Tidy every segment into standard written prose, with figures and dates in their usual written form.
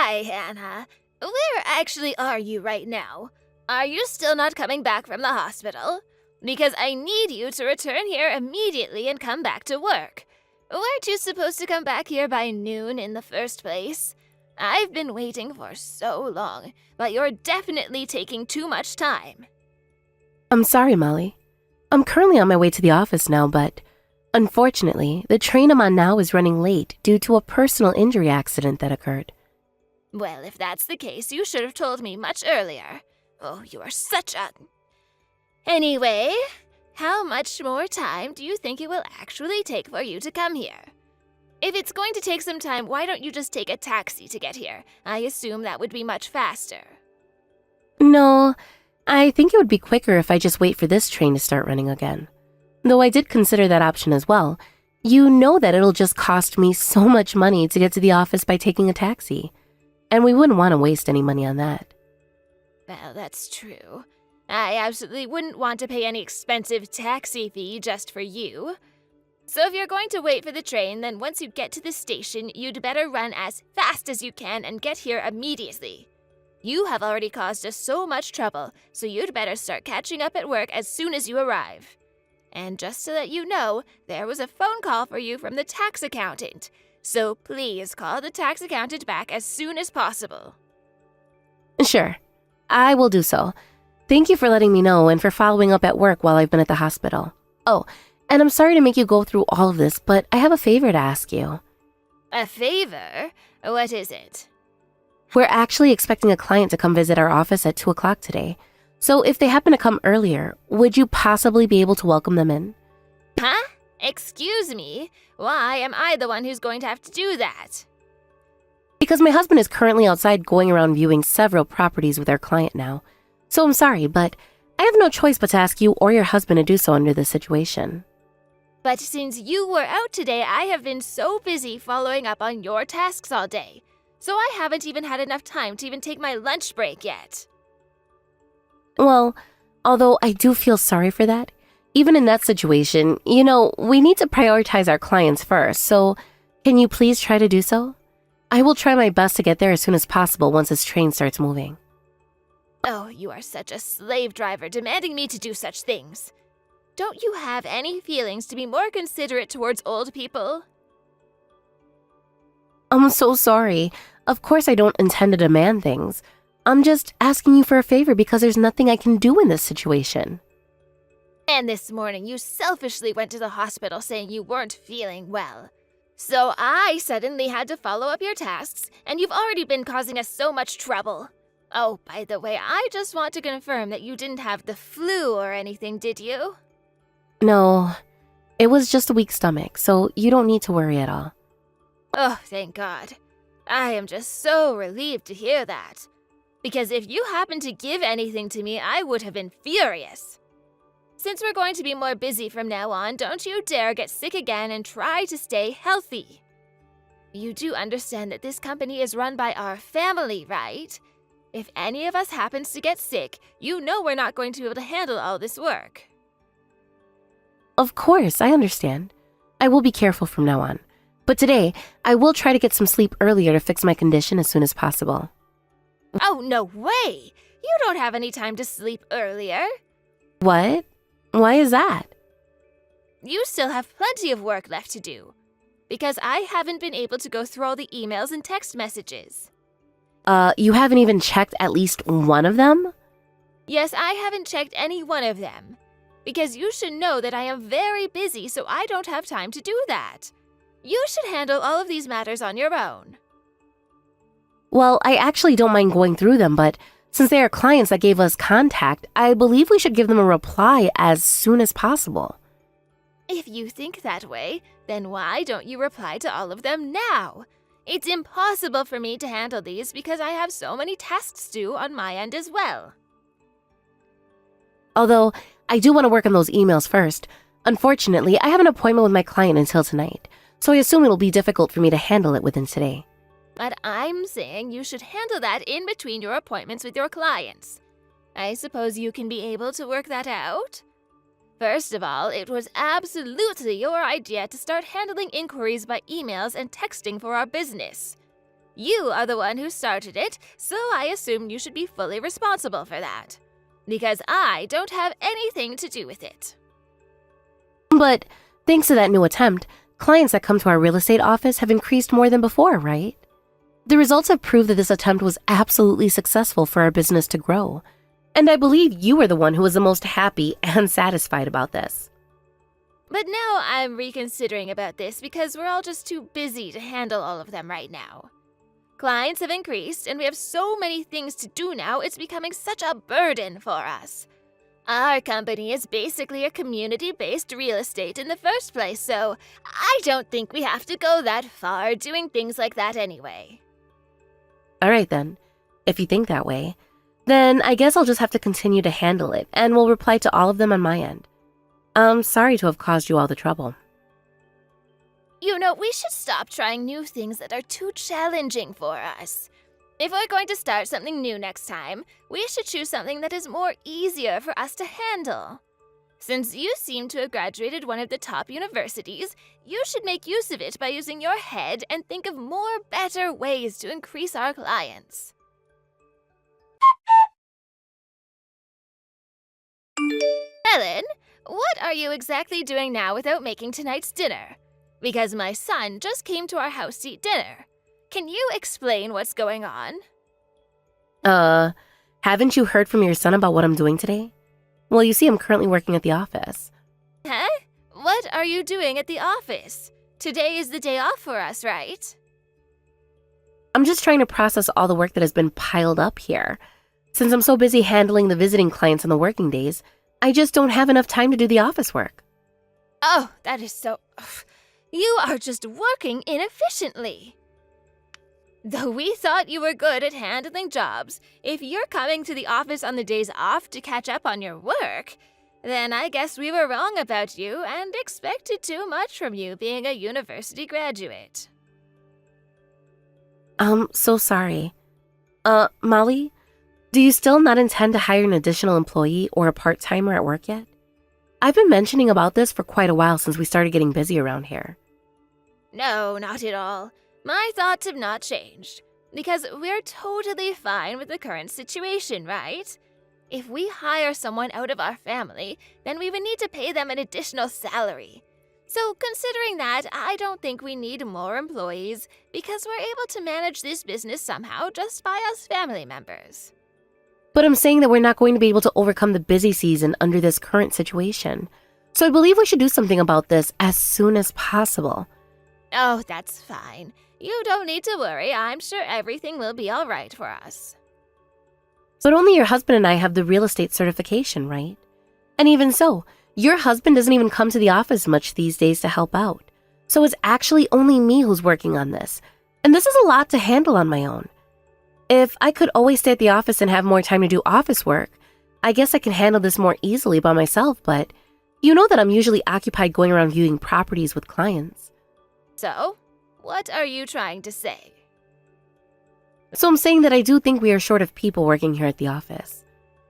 Hi, Hannah. Where actually are you right now? Are you still not coming back from the hospital? Because I need you to return here immediately and come back to work. Weren't you supposed to come back here by noon in the first place? I've been waiting for so long, but you're definitely taking too much time. I'm sorry, Molly. I'm currently on my way to the office now, but unfortunately, the train I'm on now is running late due to a personal injury accident that occurred. Well, if that's the case, you should have told me much earlier. Oh, you are such a... Anyway, how much more time do you think it will actually take for you to come here? If it's going to take some time, why don't you just take a taxi to get here? I assume that would be much faster. No, I think it would be quicker if I just wait for this train to start running again. Though I did consider that option as well. You know that it'll just cost me so much money to get to the office by taking a taxi. And we wouldn't want to waste any money on that. Well, that's true. I absolutely wouldn't want to pay any expensive taxi fee just for you. So if you're going to wait for the train, then once you get to the station, you'd better run as fast as you can and get here immediately. You have already caused us so much trouble, so you'd better start catching up at work as soon as you arrive. And just to let you know, there was a phone call for you from the tax accountant. So please call the tax accountant back as soon as possible. Sure, I will do so. Thank you for letting me know and for following up at work while I've been at the hospital. Oh, and I'm sorry to make you go through all of this, but I have a favor to ask you. A favor? What is it? We're actually expecting a client to come visit our office at 2 o'clock today. So if they happen to come earlier, would you possibly be able to welcome them in? Huh? Excuse me? Why am I the one who's going to have to do that? Because my husband is currently outside going around viewing several properties with our client now. So I'm sorry, but I have no choice but to ask you or your husband to do so under this situation. But since you were out today, I have been so busy following up on your tasks all day. So I haven't even had enough time to even take my lunch break yet. Well, although I do feel sorry for that, even in that situation, we need to prioritize our clients first, so can you please try to do so? I will try my best to get there as soon as possible once this train starts moving. Oh, you are such a slave driver demanding me to do such things. Don't you have any feelings to be more considerate towards old people? I'm so sorry. Of course I don't intend to demand things. I'm just asking you for a favor because there's nothing I can do in this situation. And this morning you selfishly went to the hospital saying you weren't feeling well. So I suddenly had to follow up your tasks, and you've already been causing us so much trouble. Oh, by the way, I just want to confirm that you didn't have the flu or anything, did you? No, it was just a weak stomach, so you don't need to worry at all. Oh, thank God. I am just so relieved to hear that. Because if you happened to give anything to me, I would have been furious. Since we're going to be more busy from now on, don't you dare get sick again and try to stay healthy. You do understand that this company is run by our family, right? If any of us happens to get sick, you know we're not going to be able to handle all this work. Of course, I understand. I will be careful from now on. But today, I will try to get some sleep earlier to fix my condition as soon as possible. Oh, no way! You don't have any time to sleep earlier. What? Why is that? You still have plenty of work left to do. Because I haven't been able to go through all the emails and text messages. You haven't even checked at least one of them? Yes, I haven't checked any one of them. Because you should know that I am very busy, so I don't have time to do that. You should handle all of these matters on your own. Well, I actually don't mind going through them, but since they are clients that gave us contact, I believe we should give them a reply as soon as possible. If you think that way, then why don't you reply to all of them now? It's impossible for me to handle these because I have so many tasks due on my end as well. Although, I do want to work on those emails first. Unfortunately, I have an appointment with my client until tonight, so I assume it'll be difficult for me to handle it within today. But I'm saying you should handle that in between your appointments with your clients. I suppose you can be able to work that out? First of all, it was absolutely your idea to start handling inquiries by emails and texting for our business. You are the one who started it, so I assume you should be fully responsible for that. Because I don't have anything to do with it. But thanks to that new attempt, clients that come to our real estate office have increased more than before, right? The results have proved that this attempt was absolutely successful for our business to grow. And I believe you were the one who was the most happy and satisfied about this. But now I'm reconsidering about this because we're all just too busy to handle all of them right now. Clients have increased, and we have so many things to do now, it's becoming such a burden for us. Our company is basically a community-based real estate in the first place, so I don't think we have to go that far doing things like that anyway. All right then, if you think that way, then I guess I'll just have to continue to handle it, and will reply to all of them on my end. I'm sorry to have caused you all the trouble. You know, we should stop trying new things that are too challenging for us. If we're going to start something new next time, we should choose something that is more easier for us to handle. Since you seem to have graduated one of the top universities, you should make use of it by using your head and think of more better ways to increase our clients. Helen, what are you exactly doing now without making tonight's dinner? Because my son just came to our house to eat dinner. Can you explain what's going on? Haven't you heard from your son about what I'm doing today? Well, you see, I'm currently working at the office. Huh? What are you doing at the office? Today is the day off for us, right? I'm just trying to process all the work that has been piled up here. Since I'm so busy handling the visiting clients on the working days, I just don't have enough time to do the office work. Oh, that is so... You are just working inefficiently. Though we thought you were good at handling jobs, if you're coming to the office on the days off to catch up on your work, then I guess we were wrong about you and expected too much from you being a university graduate. So sorry. Molly, do you still not intend to hire an additional employee or a part-timer at work yet? I've been mentioning about this for quite a while since we started getting busy around here. No, not at all. My thoughts have not changed, because we're totally fine with the current situation, right? If we hire someone out of our family, then we would need to pay them an additional salary. So considering that, I don't think we need more employees, because we're able to manage this business somehow just by us family members. But I'm saying that we're not going to be able to overcome the busy season under this current situation. So I believe we should do something about this as soon as possible. Oh, that's fine. You don't need to worry. I'm sure everything will be all right for us. But only your husband and I have the real estate certification, right? And even so, your husband doesn't even come to the office much these days to help out. So it's actually only me who's working on this. And this is a lot to handle on my own. If I could always stay at the office and have more time to do office work, I guess I can handle this more easily by myself, but you know that I'm usually occupied going around viewing properties with clients. So, what are you trying to say? So I'm saying that I do think we are short of people working here at the office.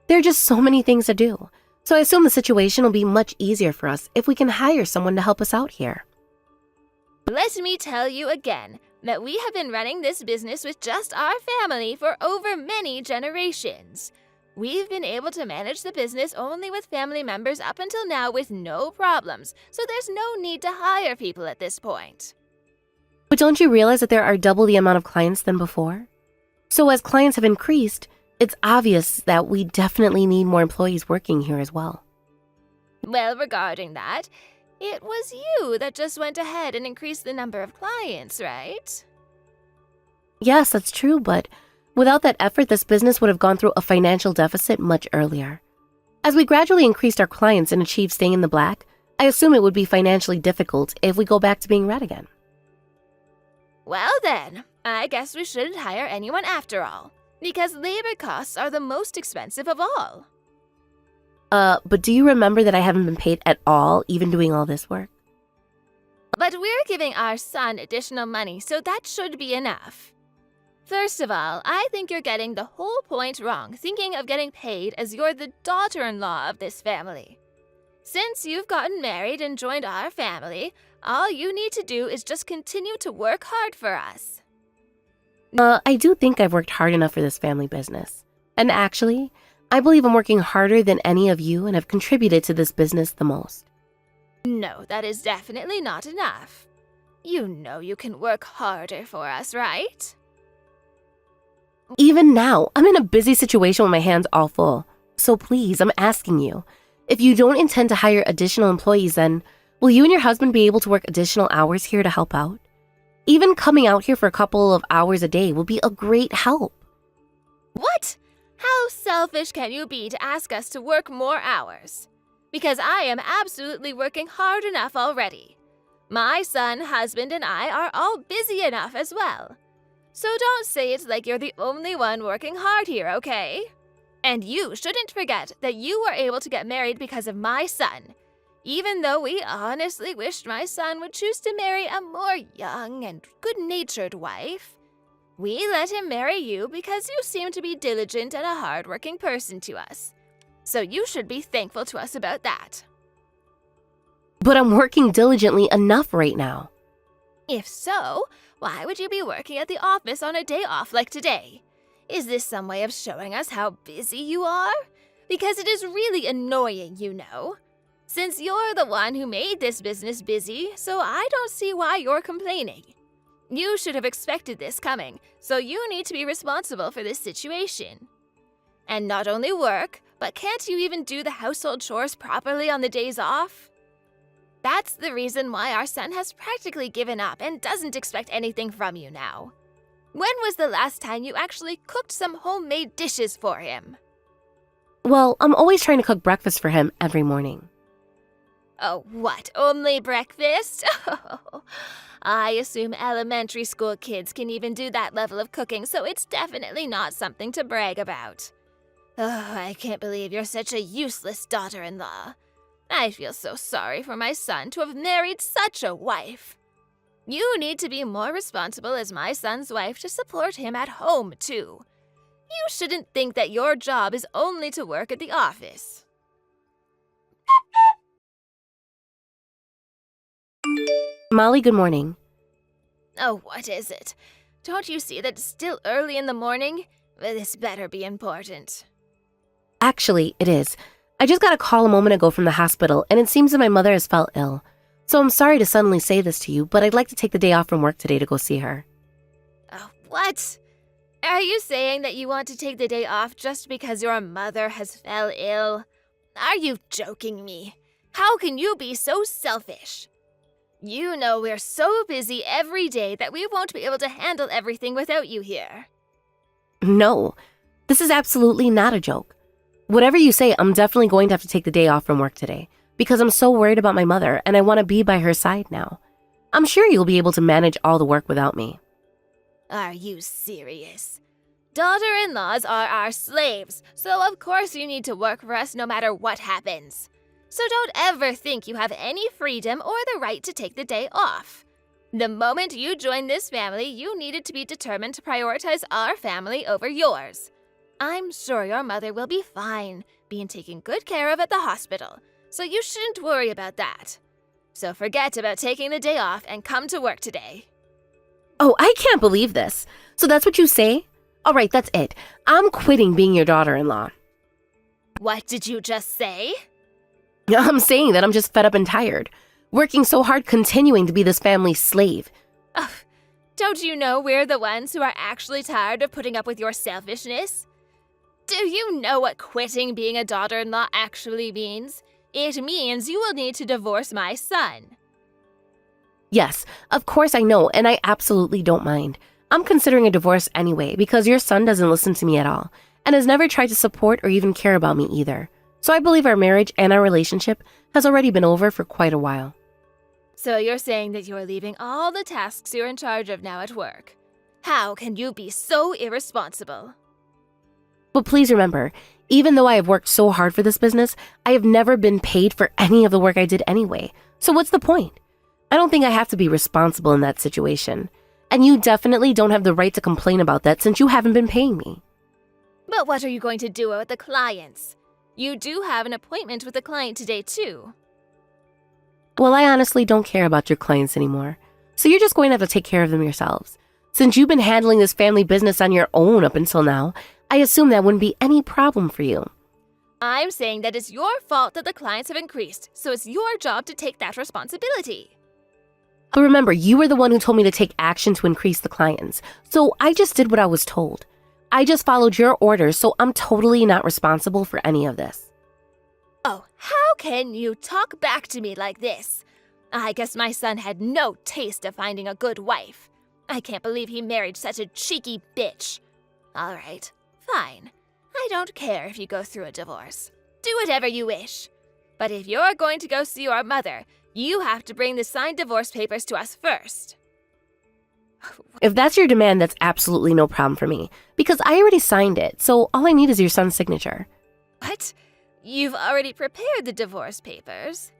There are just so many things to do. So I assume the situation will be much easier for us if we can hire someone to help us out here. Let me tell you again that we have been running this business with just our family for over many generations. We've been able to manage the business only with family members up until now with no problems, so there's no need to hire people at this point. But don't you realize that there are double the amount of clients than before? So as clients have increased, it's obvious that we definitely need more employees working here as well. Well, regarding that, it was you that just went ahead and increased the number of clients, right? Yes, that's true, but without that effort, this business would have gone through a financial deficit much earlier. As we gradually increased our clients and achieved staying in the black, I assume it would be financially difficult if we go back to being red again. Well then, I guess we shouldn't hire anyone after all, because labor costs are the most expensive of all. But do you remember that I haven't been paid at all, even doing all this work? But we're giving our son additional money, so that should be enough. First of all, I think you're getting the whole point wrong, thinking of getting paid as you're the daughter-in-law of this family. Since you've gotten married and joined our family, all you need to do is just continue to work hard for us. I do think I've worked hard enough for this family business. And actually, I believe I'm working harder than any of you and have contributed to this business the most. No, that is definitely not enough. You know you can work harder for us, right? Even now, I'm in a busy situation with my hands all full. So please, I'm asking you, if you don't intend to hire additional employees, then will you and your husband be able to work additional hours here to help out? Even coming out here for a couple of hours a day will be a great help. What? How selfish can you be to ask us to work more hours? Because I am absolutely working hard enough already. My son, husband, and I are all busy enough as well. So don't say it like you're the only one working hard here, okay? And you shouldn't forget that you were able to get married because of my son. Even though we honestly wished my son would choose to marry a more young and good-natured wife, we let him marry you because you seem to be diligent and a hard-working person to us. So you should be thankful to us about that. But I'm working diligently enough right now. If so, why would you be working at the office on a day off like today? Is this some way of showing us how busy you are? Because it is really annoying, you know. Since you're the one who made this business busy, so I don't see why you're complaining. You should have expected this coming, so you need to be responsible for this situation. And not only work, but can't you even do the household chores properly on the days off? That's the reason why our son has practically given up and doesn't expect anything from you now. When was the last time you actually cooked some homemade dishes for him? Well, I'm always trying to cook breakfast for him every morning. Oh, what? Only breakfast? I assume elementary school kids can even do that level of cooking, so it's definitely not something to brag about. Oh, I can't believe you're such a useless daughter-in-law. I feel so sorry for my son to have married such a wife. You need to be more responsible as my son's wife to support him at home, too. You shouldn't think that your job is only to work at the office. Molly, good morning. Oh, what is it? Don't you see that it's still early in the morning? This better be important. Actually, it is. I just got a call a moment ago from the hospital, and it seems that my mother has felt ill. So I'm sorry to suddenly say this to you, but I'd like to take the day off from work today to go see her. Oh, what? Are you saying that you want to take the day off just because your mother has fell ill? Are you joking me? How can you be so selfish? You know we're so busy every day that we won't be able to handle everything without you here. No, this is absolutely not a joke. Whatever you say, I'm definitely going to have to take the day off from work today because I'm so worried about my mother and I want to be by her side now. I'm sure you'll be able to manage all the work without me. Are you serious? Daughter-in-laws are our slaves, so of course you need to work for us no matter what happens. So don't ever think you have any freedom or the right to take the day off. The moment you joined this family, you needed to be determined to prioritize our family over yours. I'm sure your mother will be fine, being taken good care of at the hospital, so you shouldn't worry about that. So forget about taking the day off and come to work today. Oh, I can't believe this. So that's what you say? All right, that's it. I'm quitting being your daughter-in-law. What did you just say? I'm saying that I'm just fed up and tired, working so hard continuing to be this family's slave. Ugh, don't you know we're the ones who are actually tired of putting up with your selfishness? Do you know what quitting being a daughter-in-law actually means? It means you will need to divorce my son. Yes, of course I know, and I absolutely don't mind. I'm considering a divorce anyway because your son doesn't listen to me at all and has never tried to support or even care about me either. So I believe our marriage and our relationship has already been over for quite a while. So you're saying that you're leaving all the tasks you're in charge of now at work. How can you be so irresponsible? But please remember, even though I have worked so hard for this business, I have never been paid for any of the work I did anyway. So what's the point? I don't think I have to be responsible in that situation. And you definitely don't have the right to complain about that since you haven't been paying me. But what are you going to do with the clients? You do have an appointment with a client today, too. Well, I honestly don't care about your clients anymore. So you're just going to have to take care of them yourselves. Since you've been handling this family business on your own up until now, I assume that wouldn't be any problem for you. I'm saying that it's your fault that the clients have increased, so it's your job to take that responsibility. But remember, you were the one who told me to take action to increase the clients, so I just did what I was told. I just followed your orders, so I'm totally not responsible for any of this. Oh, how can you talk back to me like this? I guess my son had no taste of finding a good wife. I can't believe he married such a cheeky bitch. All right, fine. I don't care if you go through a divorce. Do whatever you wish. But if you're going to go see your mother, you have to bring the signed divorce papers to us first. If that's your demand, that's absolutely no problem for me, because I already signed it, so all I need is your son's signature. What? You've already prepared the divorce papers?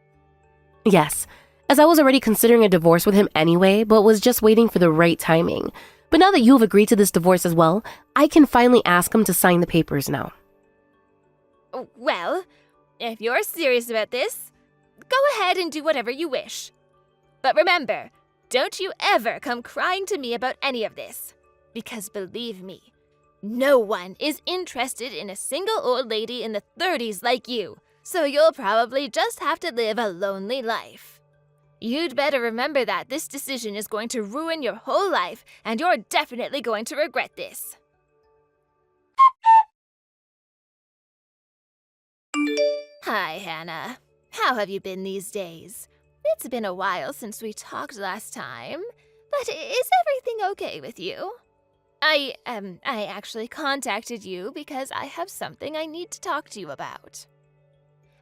Yes, as I was already considering a divorce with him anyway, but was just waiting for the right timing. But now that you have agreed to this divorce as well, I can finally ask him to sign the papers now. Well, if you're serious about this, go ahead and do whatever you wish. But remember, don't you ever come crying to me about any of this. Because believe me, no one is interested in a single old lady in the 30s like you, so you'll probably just have to live a lonely life. You'd better remember that this decision is going to ruin your whole life, and you're definitely going to regret this. Hi, Hannah. How have you been these days? It's been a while since we talked last time, but is everything okay with you? I actually contacted you because I have something I need to talk to you about.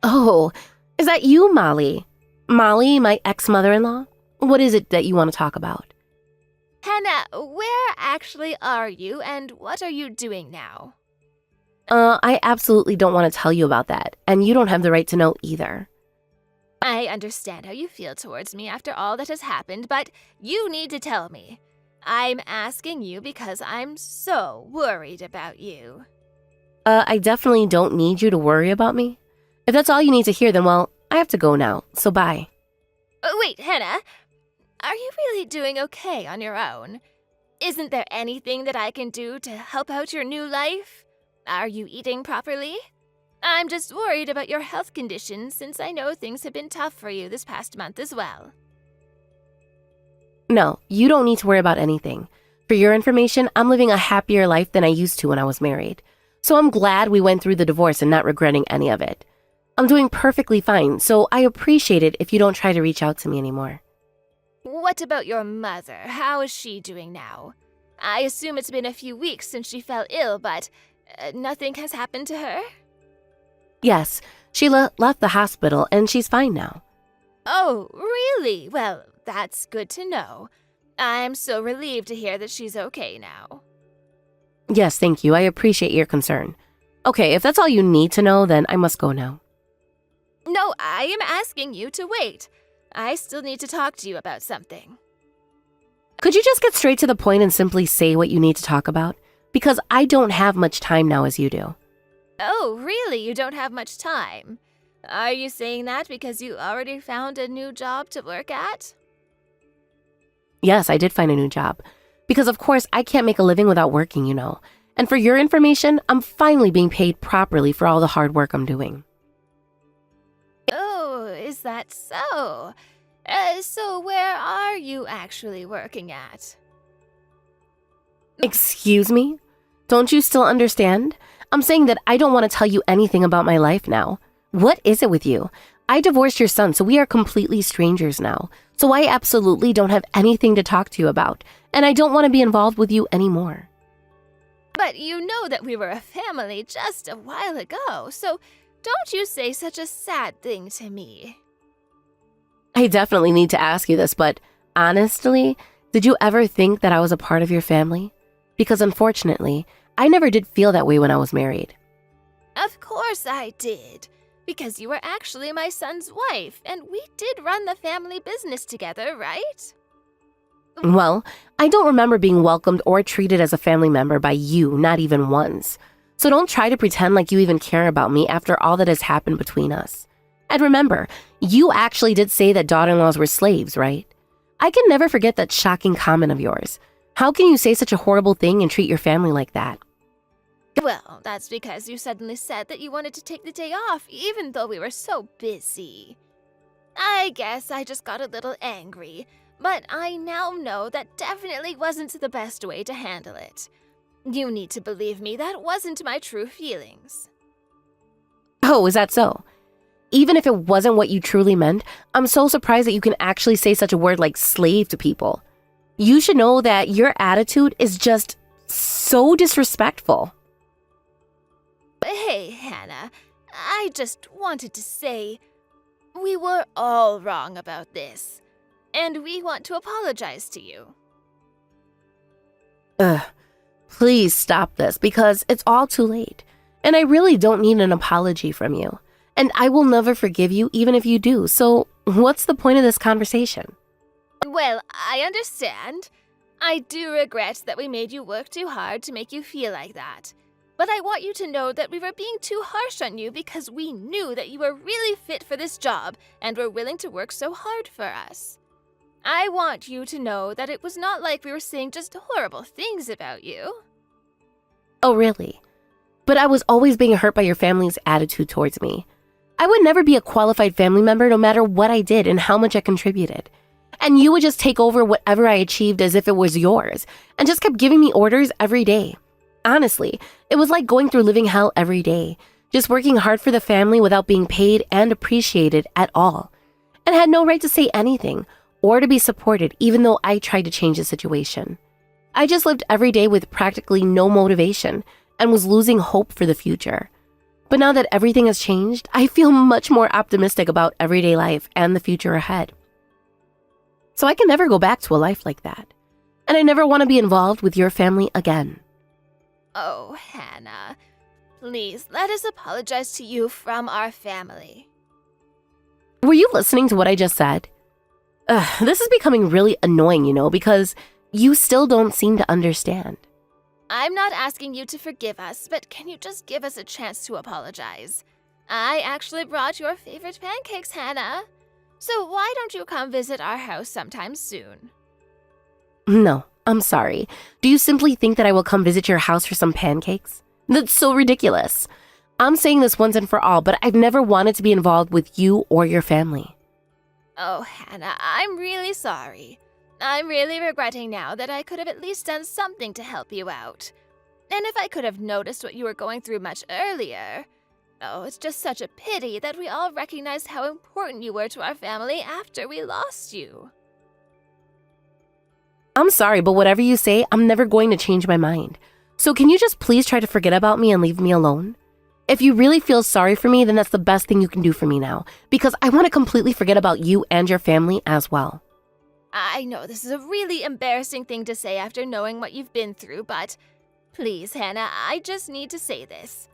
Oh, is that you, Molly? Molly, my ex-mother-in-law? What is it that you want to talk about? Hannah, where actually are you, and what are you doing now? I absolutely don't want to tell you about that, and you don't have the right to know either. I understand how you feel towards me after all that has happened, but you need to tell me. I'm asking you because I'm so worried about you. I definitely don't need you to worry about me. If that's all you need to hear, then well, I have to go now, so bye. Wait, Hannah, are you really doing okay on your own? Isn't there anything that I can do to help out your new life? Are you eating properly? I'm just worried about your health condition since I know things have been tough for you this past month as well. No, you don't need to worry about anything. For your information, I'm living a happier life than I used to when I was married. So I'm glad we went through the divorce and not regretting any of it. I'm doing perfectly fine, so I appreciate it if you don't try to reach out to me anymore. What about your mother? How is she doing now? I assume it's been a few weeks since she fell ill, but nothing has happened to her? Yes, she left the hospital and she's fine now. Oh, really? Well, that's good to know. I'm so relieved to hear that she's okay now. Yes, thank you. I appreciate your concern. Okay, if that's all you need to know, then I must go now. No, I am asking you to wait. I still need to talk to you about something. Could you just get straight to the point and simply say what you need to talk about? Because I don't have much time now as you do. Oh, really? You don't have much time? Are you saying that because you already found a new job to work at? Yes, I did find a new job. Because of course, I can't make a living without working, you know. And for your information, I'm finally being paid properly for all the hard work I'm doing. Oh, is that so? So where are you actually working at? Excuse me? Don't you still understand? I'm saying that I don't want to tell you anything about my life now. What is it with you? I divorced your son, so we are completely strangers now. So I absolutely don't have anything to talk to you about, and I don't want to be involved with you anymore. But you know that we were a family just a while ago, so don't you say such a sad thing to me. I definitely need to ask you this, but honestly, did you ever think that I was a part of your family? Because unfortunately, I never did feel that way when I was married. Of course I did, because you were actually my son's wife, and we did run the family business together, right? Well, I don't remember being welcomed or treated as a family member by you, not even once. So don't try to pretend like you even care about me after all that has happened between us. And remember, you actually did say that daughter-in-laws were slaves, right? I can never forget that shocking comment of yours. How can you say such a horrible thing and treat your family like that? Well, that's because you suddenly said that you wanted to take the day off, even though we were so busy. I guess I just got a little angry, but I now know that definitely wasn't the best way to handle it. You need to believe me, that wasn't my true feelings. Oh, is that so? Even if it wasn't what you truly meant, I'm so surprised that you can actually say such a word like slave to people. You should know that your attitude is just so disrespectful. Hey, Hannah, I just wanted to say, we were all wrong about this, and we want to apologize to you. Ugh, please stop this because it's all too late, and I really don't need an apology from you. And I will never forgive you even if you do, so what's the point of this conversation? Well, I understand. I do regret that we made you work too hard to make you feel like that. But I want you to know that we were being too harsh on you because we knew that you were really fit for this job and were willing to work so hard for us. I want you to know that it was not like we were saying just horrible things about you. Oh, really? But I was always being hurt by your family's attitude towards me. I would never be a qualified family member no matter what I did and how much I contributed. And you would just take over whatever I achieved as if it was yours and just kept giving me orders every day. Honestly, it was like going through living hell every day, just working hard for the family without being paid and appreciated at all, and had no right to say anything or to be supported even though I tried to change the situation. I just lived every day with practically no motivation and was losing hope for the future. But now that everything has changed, I feel much more optimistic about everyday life and the future ahead. So I can never go back to a life like that. And I never want to be involved with your family again. Oh, Hannah, please let us apologize to you from our family. Were you listening to what I just said? This is becoming really annoying, because you still don't seem to understand. I'm not asking you to forgive us, but can you just give us a chance to apologize? I actually brought your favorite pancakes, Hannah. So why don't you come visit our house sometime soon? No, I'm sorry. Do you simply think that I will come visit your house for some pancakes? That's so ridiculous. I'm saying this once and for all, but I've never wanted to be involved with you or your family. Oh, Hannah, I'm really sorry. I'm really regretting now that I could have at least done something to help you out. And if I could have noticed what you were going through much earlier... Oh, it's just such a pity that we all recognized how important you were to our family after we lost you. I'm sorry, but whatever you say, I'm never going to change my mind. So can you just please try to forget about me and leave me alone? If you really feel sorry for me, then that's the best thing you can do for me now, because I want to completely forget about you and your family as well. I know this is a really embarrassing thing to say after knowing what you've been through, but please, Hannah, I just need to say this.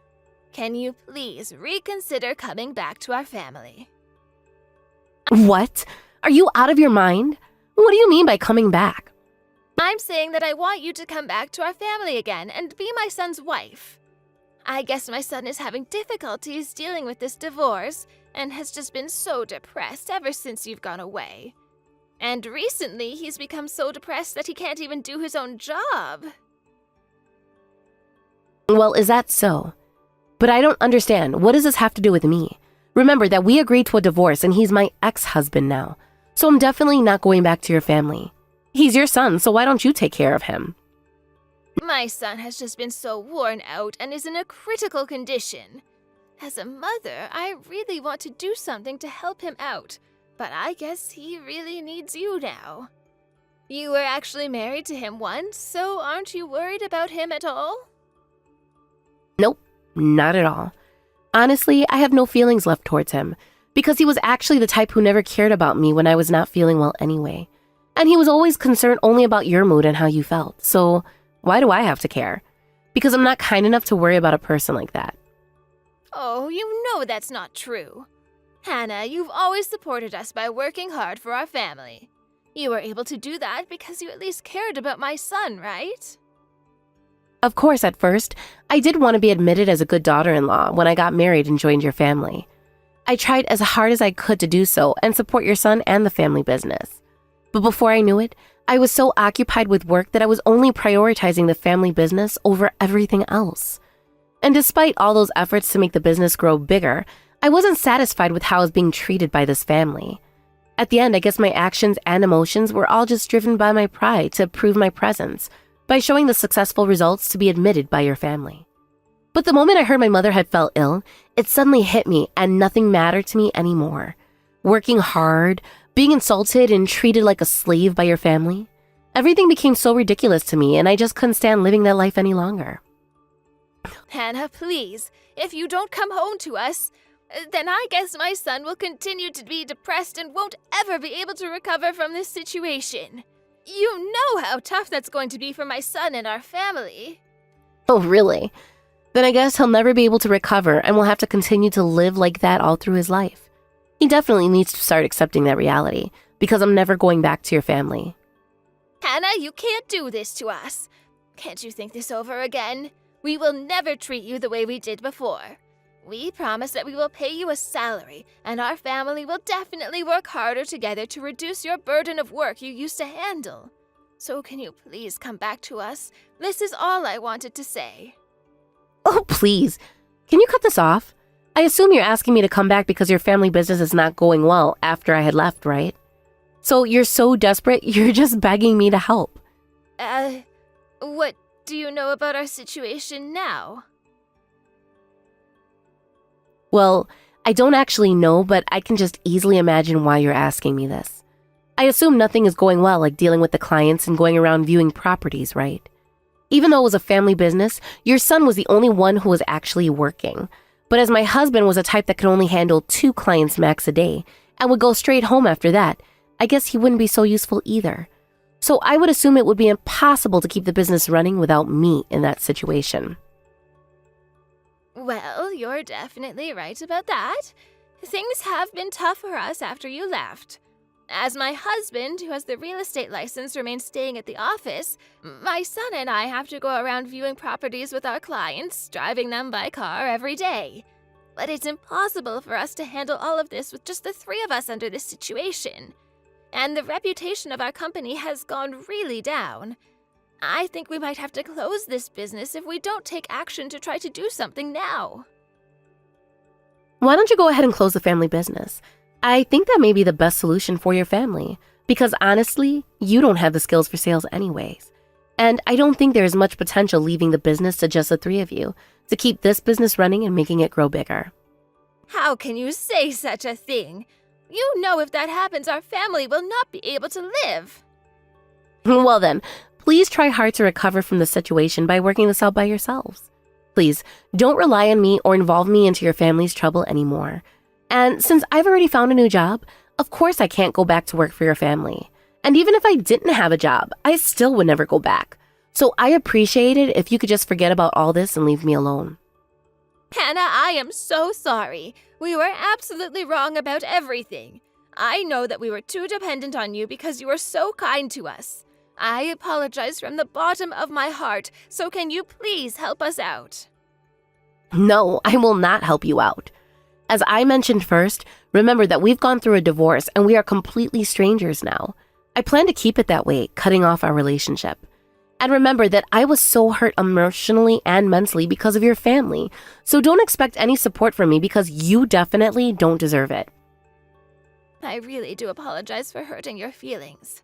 Can you please reconsider coming back to our family? What? Are you out of your mind? What do you mean by coming back? I'm saying that I want you to come back to our family again and be my son's wife. I guess my son is having difficulties dealing with this divorce and has just been so depressed ever since you've gone away. And recently, he's become so depressed that he can't even do his own job. Well, is that so? But I don't understand. What does this have to do with me? Remember that we agreed to a divorce and he's my ex-husband now. So I'm definitely not going back to your family. He's your son, so why don't you take care of him? My son has just been so worn out and is in a critical condition. As a mother, I really want to do something to help him out, but I guess he really needs you now. You were actually married to him once, so aren't you worried about him at all? Nope, not at all. Honestly, I have no feelings left towards him, because he was actually the type who never cared about me when I was not feeling well anyway. And he was always concerned only about your mood and how you felt, so why do I have to care? Because I'm not kind enough to worry about a person like that. Oh, you know that's not true. Hannah, you've always supported us by working hard for our family. You were able to do that because you at least cared about my son, right? Of course, at first, I did want to be admitted as a good daughter-in-law when I got married and joined your family. I tried as hard as I could to do so and support your son and the family business. But before I knew it, I was so occupied with work that I was only prioritizing the family business over everything else. And despite all those efforts to make the business grow bigger, I wasn't satisfied with how I was being treated by this family. At the end, I guess my actions and emotions were all just driven by my pride to prove my presence, by showing the successful results to be admitted by your family. But the moment I heard my mother had fell ill, it suddenly hit me and nothing mattered to me anymore. Working hard, being insulted and treated like a slave by your family, everything became so ridiculous to me and I just couldn't stand living that life any longer. Hannah, please, if you don't come home to us, then I guess my son will continue to be depressed and won't ever be able to recover from this situation. You know how tough that's going to be for my son and our family. Oh, really? Then I guess he'll never be able to recover and will have to continue to live like that all through his life. He definitely needs to start accepting that reality, because I'm never going back to your family. Hannah, you can't do this to us. Can't you think this over again? We will never treat you the way we did before. We promise that we will pay you a salary, and our family will definitely work harder together to reduce your burden of work you used to handle. So can you please come back to us? This is all I wanted to say. Oh, please. Can you cut this off? I assume you're asking me to come back because your family business is not going well after I had left, right? So you're so desperate, you're just begging me to help. What do you know about our situation now? Well, I don't actually know, but I can just easily imagine why you're asking me this. I assume nothing is going well, like dealing with the clients and going around viewing properties, right? Even though it was a family business, your son was the only one who was actually working. But as my husband was a type that could only handle 2 clients max a day and would go straight home after that, I guess he wouldn't be so useful either. So I would assume it would be impossible to keep the business running without me in that situation. Well, you're definitely right about that. Things have been tough for us after you left. As my husband, who has the real estate license, remains staying at the office, my son and I have to go around viewing properties with our clients, driving them by car every day. But it's impossible for us to handle all of this with just the 3 of us under this situation. And the reputation of our company has gone really down. I think we might have to close this business if we don't take action to try to do something now. Why don't you go ahead and close the family business? I think that may be the best solution for your family, because honestly, you don't have the skills for sales anyways. And I don't think there is much potential leaving the business to just the 3 of you to keep this business running and making it grow bigger. How can you say such a thing? You know if that happens, our family will not be able to live. Well then, please try hard to recover from the situation by working this out by yourselves. Please, don't rely on me or involve me into your family's trouble anymore. And since I've already found a new job, of course I can't go back to work for your family. And even if I didn't have a job, I still would never go back. So I appreciate it if you could just forget about all this and leave me alone. Hannah, I am so sorry. We were absolutely wrong about everything. I know that we were too dependent on you because you were so kind to us. I apologize from the bottom of my heart, so can you please help us out? No, I will not help you out. As I mentioned first, remember that we've gone through a divorce and we are completely strangers now. I plan to keep it that way, cutting off our relationship. And remember that I was so hurt emotionally and mentally because of your family, so don't expect any support from me because you definitely don't deserve it. I really do apologize for hurting your feelings.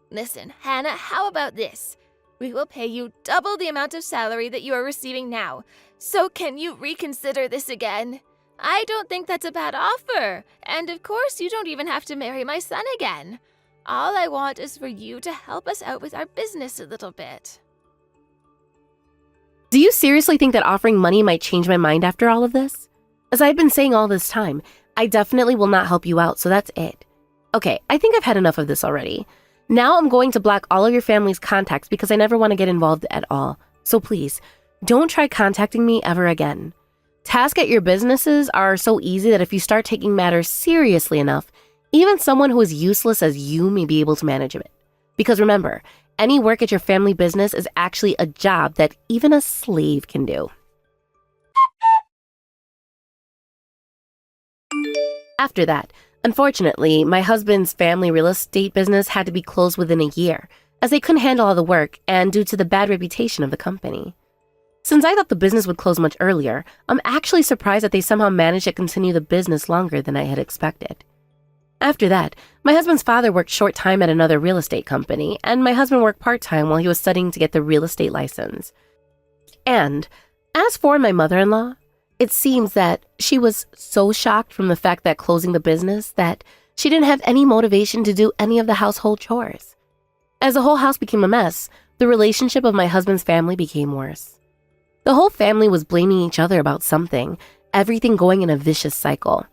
Listen, Hannah, how about this? We will pay you double the amount of salary that you are receiving now, so can you reconsider this again? I don't think that's a bad offer, and of course you don't even have to marry my son again. All I want is for you to help us out with our business a little bit. Do you seriously think that offering money might change my mind after all of this? As I've been saying all this time, I definitely will not help you out, so that's it. Okay, I think I've had enough of this already. Now I'm going to block all of your family's contacts because I never want to get involved at all. So please, don't try contacting me ever again. Tasks at your businesses are so easy that if you start taking matters seriously enough, even someone who is useless as you may be able to manage it. Because remember, any work at your family business is actually a job that even a slave can do. After that, Unfortunately, my husband's family real estate business had to be closed within a year, as they couldn't handle all the work and due to the bad reputation of the company. Since I thought the business would close much earlier, I'm actually surprised that they somehow managed to continue the business longer than I had expected. After that, my husband's father worked short time at another real estate company, and my husband worked part-time while he was studying to get the real estate license. And as for my mother-in-law, it seems that she was so shocked from the fact that closing the business that she didn't have any motivation to do any of the household chores. As the whole house became a mess, the relationship of my husband's family became worse. The whole family was blaming each other about something, everything going in a vicious cycle.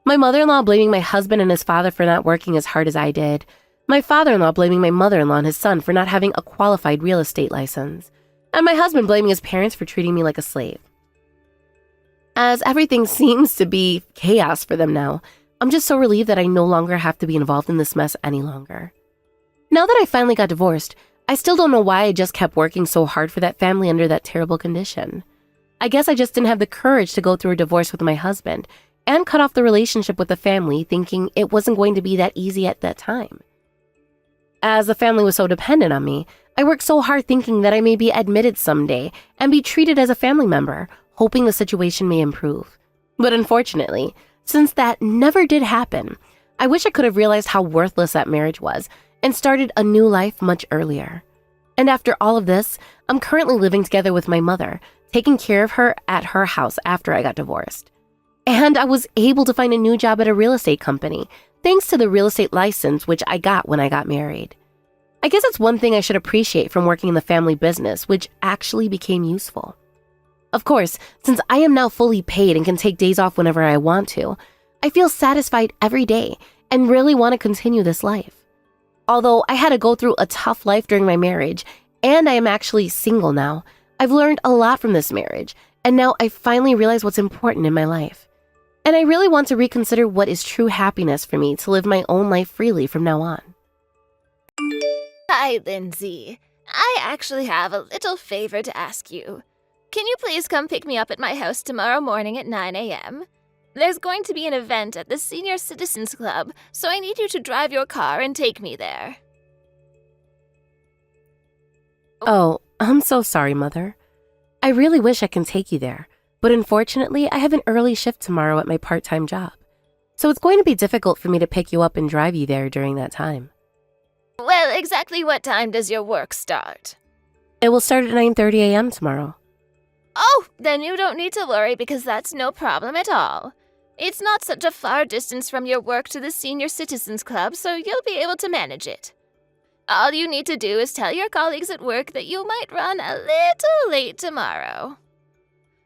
My mother-in-law blaming my husband and his father for not working as hard as I did. My father-in-law blaming my mother-in-law and his son for not having a qualified real estate license. And my husband blaming his parents for treating me like a slave. As everything seems to be chaos for them now, I'm just so relieved that I no longer have to be involved in this mess any longer. Now that I finally got divorced, I still don't know why I just kept working so hard for that family under that terrible condition. I guess I just didn't have the courage to go through a divorce with my husband and cut off the relationship with the family, thinking it wasn't going to be that easy at that time. As the family was so dependent on me, I worked so hard thinking that I may be admitted someday and be treated as a family member, hoping the situation may improve. But unfortunately, since that never did happen, I wish I could have realized how worthless that marriage was and started a new life much earlier. And after all of this, I'm currently living together with my mother, taking care of her at her house after I got divorced. And I was able to find a new job at a real estate company, thanks to the real estate license which I got when I got married. I guess it's one thing I should appreciate from working in the family business, which actually became useful. Of course, since I am now fully paid and can take days off whenever I want to, I feel satisfied every day and really want to continue this life. Although I had to go through a tough life during my marriage, and I am actually single now, I've learned a lot from this marriage, and now I finally realize what's important in my life. And I really want to reconsider what is true happiness for me to live my own life freely from now on. Hi, Lindsay. I actually have a little favor to ask you. Can you please come pick me up at my house tomorrow morning at 9 a.m.? There's going to be an event at the Senior Citizens Club, so I need you to drive your car and take me there. Oh, I'm so sorry, Mother. I really wish I can take you there, but unfortunately, I have an early shift tomorrow at my part-time job, so it's going to be difficult for me to pick you up and drive you there during that time. Well, exactly what time does your work start? It will start at 9:30 a.m. tomorrow. Oh, then you don't need to worry because that's no problem at all. It's not such a far distance from your work to the Senior Citizens Club, so you'll be able to manage it. All you need to do is tell your colleagues at work that you might run a little late tomorrow.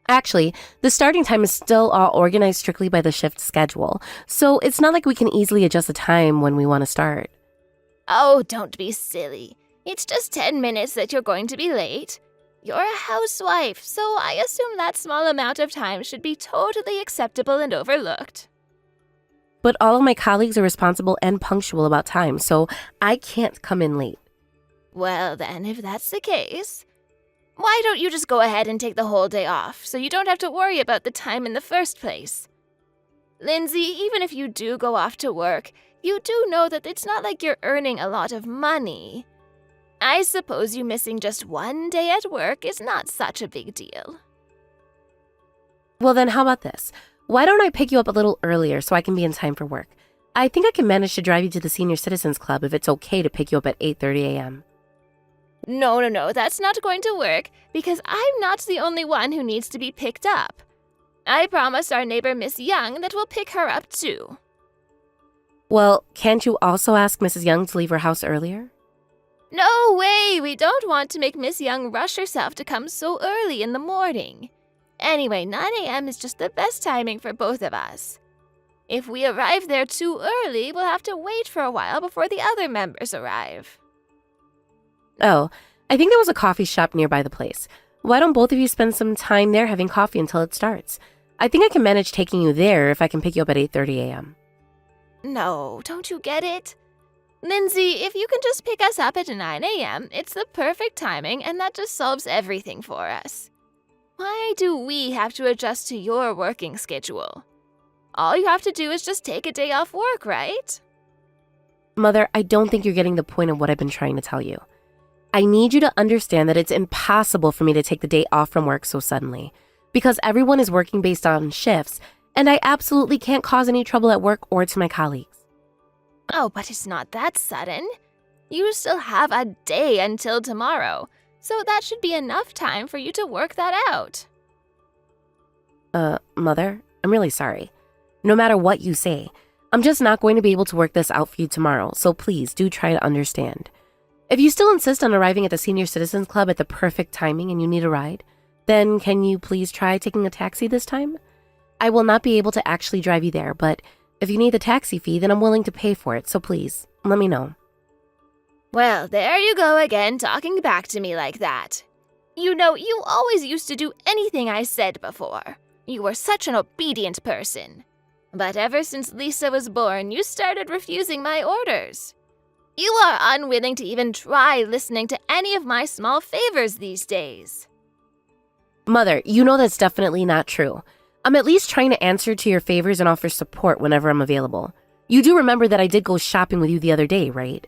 Actually, the starting time is still all organized strictly by the shift schedule, so it's not like we can easily adjust the time when we want to start. Oh, don't be silly. It's just 10 minutes that you're going to be late. You're a housewife, so I assume that small amount of time should be totally acceptable and overlooked. But all of my colleagues are responsible and punctual about time, so I can't come in late. Well then, if that's the case, why don't you just go ahead and take the whole day off so you don't have to worry about the time in the first place? Lindsay, even if you do go off to work, you do know that it's not like you're earning a lot of money. I suppose you missing just one day at work is not such a big deal. Well then, how about this? Why don't I pick you up a little earlier so I can be in time for work? I think I can manage to drive you to the Senior Citizens Club if it's okay to pick you up at 8:30 a.m. No, that's not going to work because I'm not the only one who needs to be picked up. I promised our neighbor Miss Young that we'll pick her up too. Well, can't you also ask Mrs. Young to leave her house earlier? No way! We don't want to make Miss Young rush herself to come so early in the morning. Anyway, 9 a.m. is just the best timing for both of us. If we arrive there too early, we'll have to wait for a while before the other members arrive. Oh, I think there was a coffee shop nearby the place. Why don't both of you spend some time there having coffee until it starts? I think I can manage taking you there if I can pick you up at 8:30 a.m. No, don't you get it? Lindsay, if you can just pick us up at 9 a.m., it's the perfect timing and that just solves everything for us. Why do we have to adjust to your working schedule? All you have to do is just take a day off work, right? Mother, I don't think you're getting the point of what I've been trying to tell you. I need you to understand that it's impossible for me to take the day off from work so suddenly, because everyone is working based on shifts, and I absolutely can't cause any trouble at work or to my colleagues. Oh, but it's not that sudden. You still have a day until tomorrow, so that should be enough time for you to work that out. Mother, I'm really sorry. No matter what you say, I'm just not going to be able to work this out for you tomorrow, so please do try to understand. If you still insist on arriving at the Senior Citizens Club at the perfect timing and you need a ride, then can you please try taking a taxi this time? I will not be able to actually drive you there, but if you need the taxi fee, then I'm willing to pay for it, so please, let me know. Well, there you go again, talking back to me like that. You know, you always used to do anything I said before. You were such an obedient person. But ever since Lisa was born, you started refusing my orders. You are unwilling to even try listening to any of my small favors these days. Mother, you know that's definitely not true. I'm at least trying to answer to your favors and offer support whenever I'm available. You do remember that I did go shopping with you the other day, right?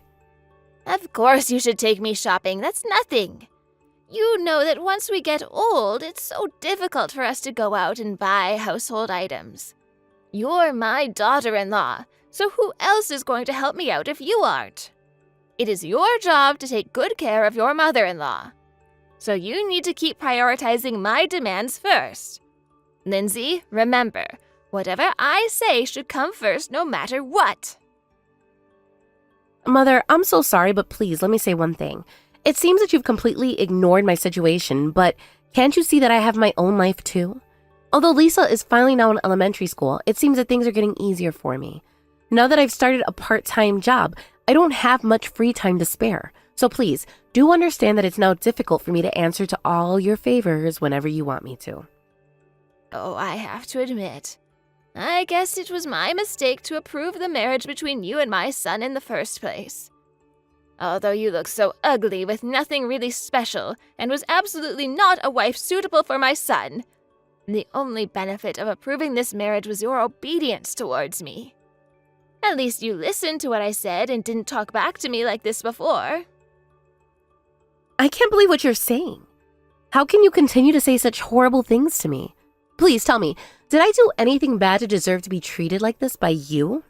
Of course you should take me shopping, that's nothing. You know that once we get old, it's so difficult for us to go out and buy household items. You're my daughter-in-law, so who else is going to help me out if you aren't? It is your job to take good care of your mother-in-law. So you need to keep prioritizing my demands first. Lindsay, remember, whatever I say should come first no matter what. Mother, I'm so sorry, but please let me say one thing. It seems that you've completely ignored my situation, but can't you see that I have my own life too? Although Lisa is finally now in elementary school, it seems that things are getting easier for me. Now that I've started a part-time job, I don't have much free time to spare. So please, do understand that it's now difficult for me to answer to all your favors whenever you want me to. Oh, I have to admit, I guess it was my mistake to approve the marriage between you and my son in the first place. Although you look so ugly with nothing really special and was absolutely not a wife suitable for my son, the only benefit of approving this marriage was your obedience towards me. At least you listened to what I said and didn't talk back to me like this before. I can't believe what you're saying. How can you continue to say such horrible things to me? Please tell me, did I do anything bad to deserve to be treated like this by you?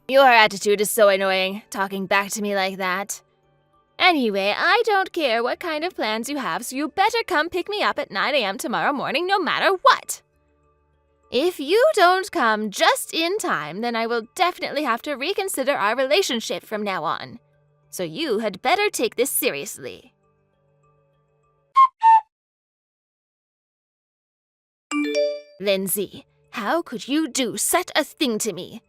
Your attitude is so annoying, talking back to me like that. Anyway, I don't care what kind of plans you have, so you better come pick me up at 9 a.m. tomorrow morning no matter what. If you don't come just in time, then I will definitely have to reconsider our relationship from now on. So you had better take this seriously. Lindsay, how could you do such a thing to me?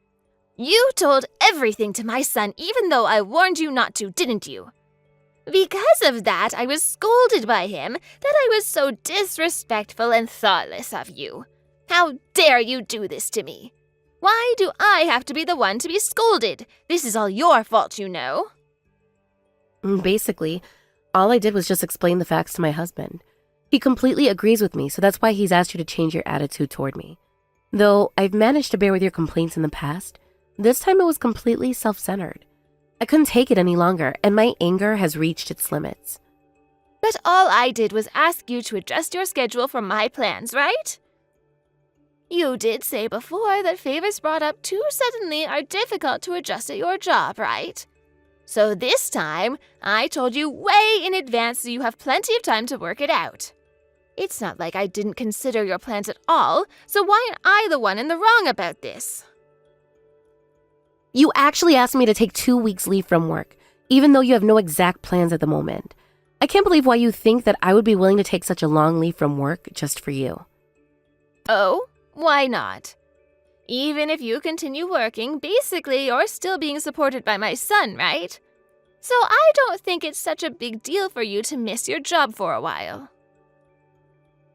You told everything to my son even though I warned you not to, didn't you? Because of that, I was scolded by him that I was so disrespectful and thoughtless of you. How dare you do this to me? Why do I have to be the one to be scolded? This is all your fault, you know. Basically, all I did was just explain the facts to my husband. He completely agrees with me, so that's why he's asked you to change your attitude toward me. Though I've managed to bear with your complaints in the past, this time it was completely self-centered. I couldn't take it any longer, and my anger has reached its limits. But all I did was ask you to adjust your schedule for my plans, right? You did say before that favors brought up too suddenly are difficult to adjust at your job, right? So this time, I told you way in advance so you have plenty of time to work it out. It's not like I didn't consider your plans at all, so why am I the one in the wrong about this? You actually asked me to take 2 weeks leave from work, even though you have no exact plans at the moment. I can't believe why you think that I would be willing to take such a long leave from work just for you. Oh, why not? Even if you continue working, basically you're still being supported by my son, right? So I don't think it's such a big deal for you to miss your job for a while.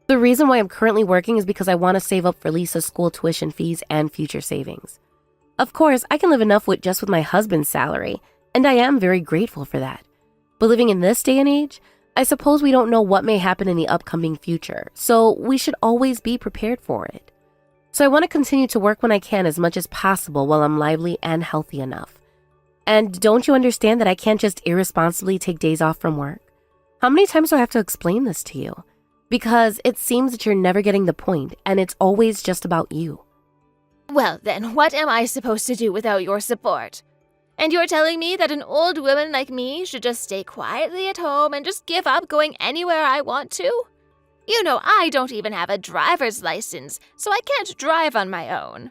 The reason why I'm currently working is because I want to save up for Lisa's school tuition fees and future savings. Of course, I can live enough with just with my husband's salary, and I am very grateful for that. But living in this day and age, I suppose we don't know what may happen in the upcoming future, so we should always be prepared for it. So I want to continue to work when I can as much as possible while I'm lively and healthy enough. And don't you understand that I can't just irresponsibly take days off from work? How many times do I have to explain this to you? Because it seems that you're never getting the point, and it's always just about you. Well, then, what am I supposed to do without your support? And you're telling me that an old woman like me should just stay quietly at home and just give up going anywhere I want to? You know, I don't even have a driver's license, so I can't drive on my own.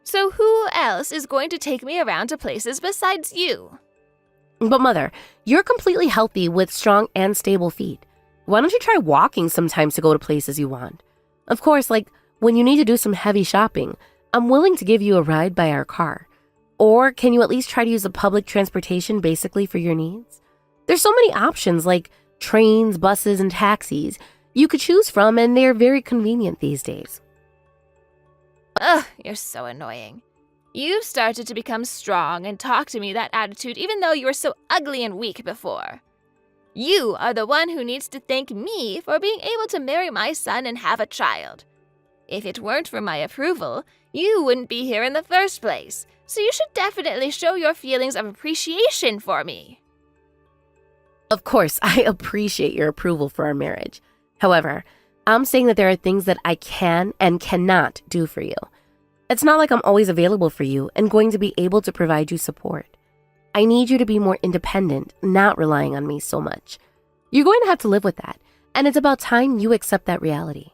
So who else is going to take me around to places besides you? But Mother, you're completely healthy with strong and stable feet. Why don't you try walking sometimes to go to places you want? Of course, like when you need to do some heavy shopping, I'm willing to give you a ride by our car. Or can you at least try to use the public transportation basically for your needs? There's so many options like trains, buses, and taxis you could choose from, and they're very convenient these days. Ugh, you're so annoying. You've started to become strong and talk to me that attitude even though you were so ugly and weak before. You are the one who needs to thank me for being able to marry my son and have a child. If it weren't for my approval, you wouldn't be here in the first place, so you should definitely show your feelings of appreciation for me. Of course, I appreciate your approval for our marriage. However, I'm saying that there are things that I can and cannot do for you. It's not like I'm always available for you and going to be able to provide you support. I need you to be more independent, not relying on me so much. You're going to have to live with that, and it's about time you accept that reality.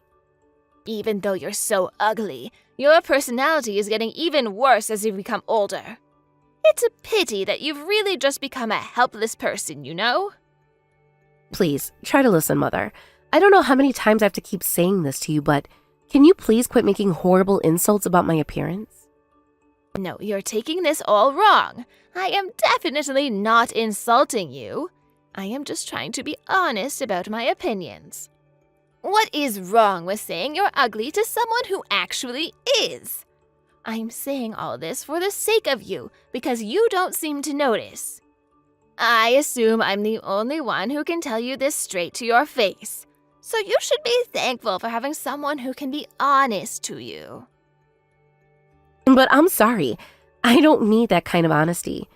Even though you're so ugly, your personality is getting even worse as you become older. It's a pity that you've really just become a helpless person, you know? Please, try to listen, Mother. I don't know how many times I have to keep saying this to you, but can you please quit making horrible insults about my appearance? No, you're taking this all wrong. I am definitely not insulting you. I am just trying to be honest about my opinions. What is wrong with saying you're ugly to someone who actually is? I'm saying all this for the sake of you, because you don't seem to notice. I assume I'm the only one who can tell you this straight to your face. So you should be thankful for having someone who can be honest to you. But I'm sorry. I don't need that kind of honesty.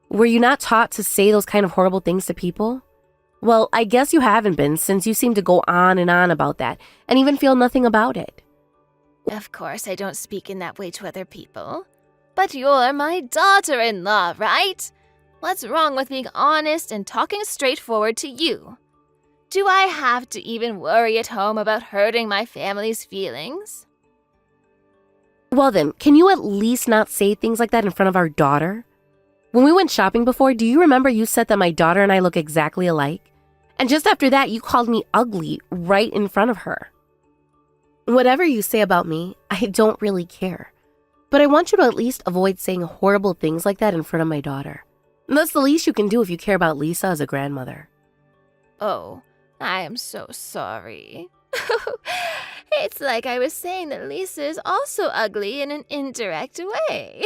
Were you not taught to say those kind of horrible things to people? Well, I guess you haven't been, since you seem to go on and on about that and even feel nothing about it. Of course, I don't speak in that way to other people. But you're my daughter-in-law, right? What's wrong with being honest and talking straightforward to you? Do I have to even worry at home about hurting my family's feelings? Well then, can you at least not say things like that in front of our daughter? When we went shopping before, do you remember you said that my daughter and I look exactly alike? And just after that, you called me ugly right in front of her. Whatever you say about me, I don't really care. But I want you to at least avoid saying horrible things like that in front of my daughter. And that's the least you can do if you care about Lisa as a grandmother. Oh, I am so sorry. It's like I was saying that Lisa is also ugly in an indirect way.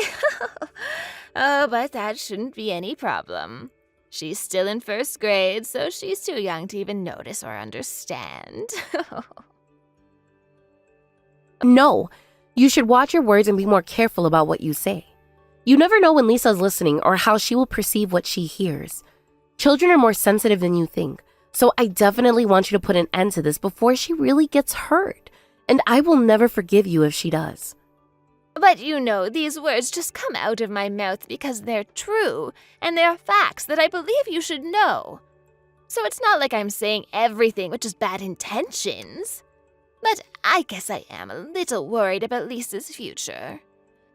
Oh, but that shouldn't be any problem. She's still in first grade, so she's too young to even notice or understand. No, you should watch your words and be more careful about what you say. You never know when Lisa's listening or how she will perceive what she hears. Children are more sensitive than you think, so I definitely want you to put an end to this before she really gets hurt. And I will never forgive you if she does. But you know, these words just come out of my mouth because they're true, and they're facts that I believe you should know. So it's not like I'm saying everything with just bad intentions. But I guess I am a little worried about Lisa's future.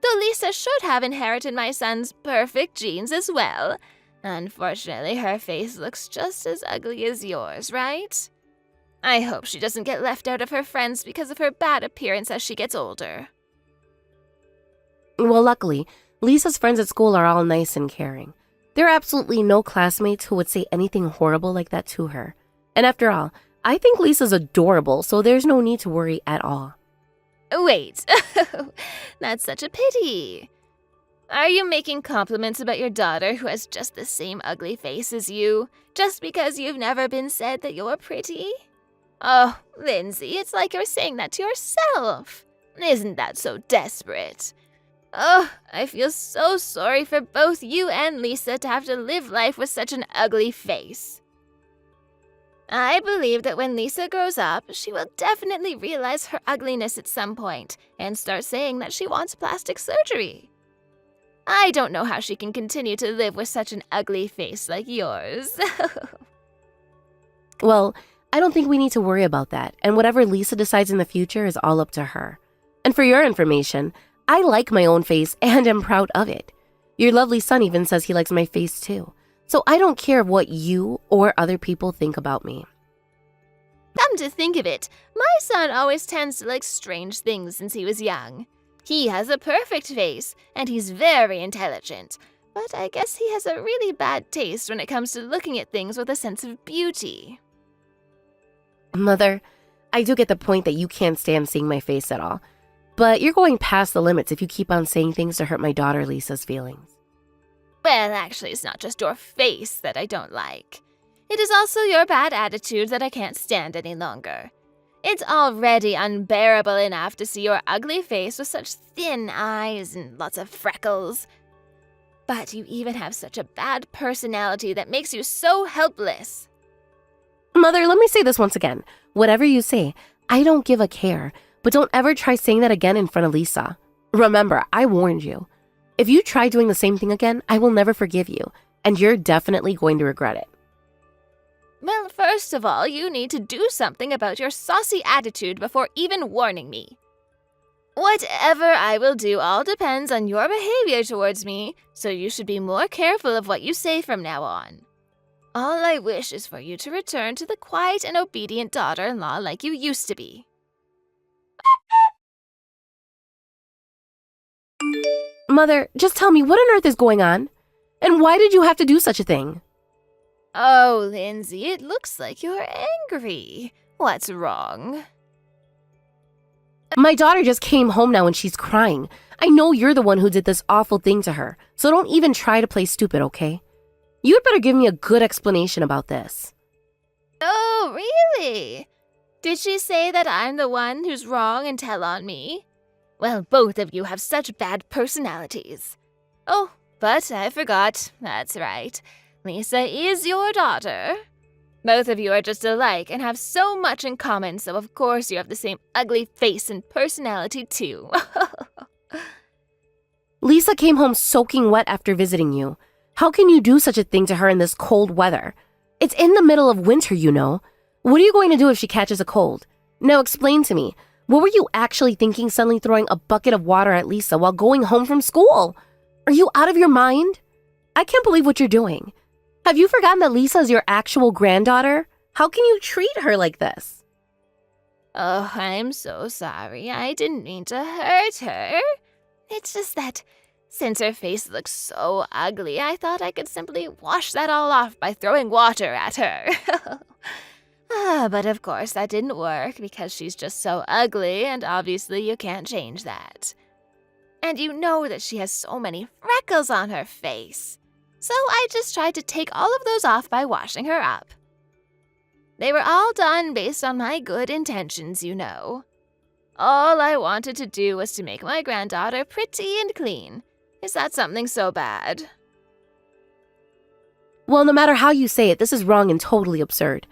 Though Lisa should have inherited my son's perfect genes as well. Unfortunately, her face looks just as ugly as yours, right? I hope she doesn't get left out of her friends because of her bad appearance as she gets older. Well, luckily, Lisa's friends at school are all nice and caring. There are absolutely no classmates who would say anything horrible like that to her. And after all, I think Lisa's adorable, so there's no need to worry at all. Wait, that's such a pity. Are you making compliments about your daughter who has just the same ugly face as you, just because you've never been said that you're pretty? Oh, Lindsay, it's like you're saying that to yourself. Isn't that so desperate? Oh, I feel so sorry for both you and Lisa to have to live life with such an ugly face. I believe that when Lisa grows up, she will definitely realize her ugliness at some point and start saying that she wants plastic surgery. I don't know how she can continue to live with such an ugly face like yours. Well, I don't think we need to worry about that, and whatever Lisa decides in the future is all up to her. And for your information, I like my own face and am proud of it. Your lovely son even says he likes my face too. So I don't care what you or other people think about me. Come to think of it, my son always tends to like strange things since he was young. He has a perfect face, and he's very intelligent, but I guess he has a really bad taste when it comes to looking at things with a sense of beauty. Mother, I do get the point that you can't stand seeing my face at all, but you're going past the limits if you keep on saying things to hurt my daughter Lisa's feelings. Well, actually, it's not just your face that I don't like. It is also your bad attitude that I can't stand any longer. It's already unbearable enough to see your ugly face with such thin eyes and lots of freckles. But you even have such a bad personality that makes you so helpless. Mother, let me say this once again. Whatever you say, I don't give a care, but don't ever try saying that again in front of Lisa. Remember, I warned you. If you try doing the same thing again, I will never forgive you, and you're definitely going to regret it. Well, first of all, you need to do something about your saucy attitude before even warning me. Whatever I will do all depends on your behavior towards me, so you should be more careful of what you say from now on. All I wish is for you to return to the quiet and obedient daughter-in-law like you used to be. Mother, just tell me, what on earth is going on? And why did you have to do such a thing? Oh, Lindsay, it looks like you're angry. What's wrong? My daughter just came home now and she's crying. I know you're the one who did this awful thing to her, so don't even try to play stupid, okay? You'd better give me a good explanation about this. Oh, really? Did she say that I'm the one who's wrong and tell on me? Well, both of you have such bad personalities. Oh, but I forgot. That's right. Lisa is your daughter. Both of you are just alike and have so much in common, so of course you have the same ugly face and personality too. Lisa came home soaking wet after visiting you. How can you do such a thing to her in this cold weather? It's in the middle of winter, you know. What are you going to do if she catches a cold? Now explain to me. What were you actually thinking suddenly throwing a bucket of water at Lisa while going home from school? Are you out of your mind? I can't believe what you're doing. Have you forgotten that Lisa is your actual granddaughter? How can you treat her like this? Oh, I'm so sorry. I didn't mean to hurt her. It's just that since her face looks so ugly, I thought I could simply wash that all off by throwing water at her. But of course that didn't work because she's just so ugly, and obviously you can't change that. And you know that she has so many freckles on her face. So I just tried to take all of those off by washing her up. They were all done based on my good intentions, you know. All I wanted to do was to make my granddaughter pretty and clean. Is that something so bad? Well, no matter how you say it, this is wrong and totally absurd.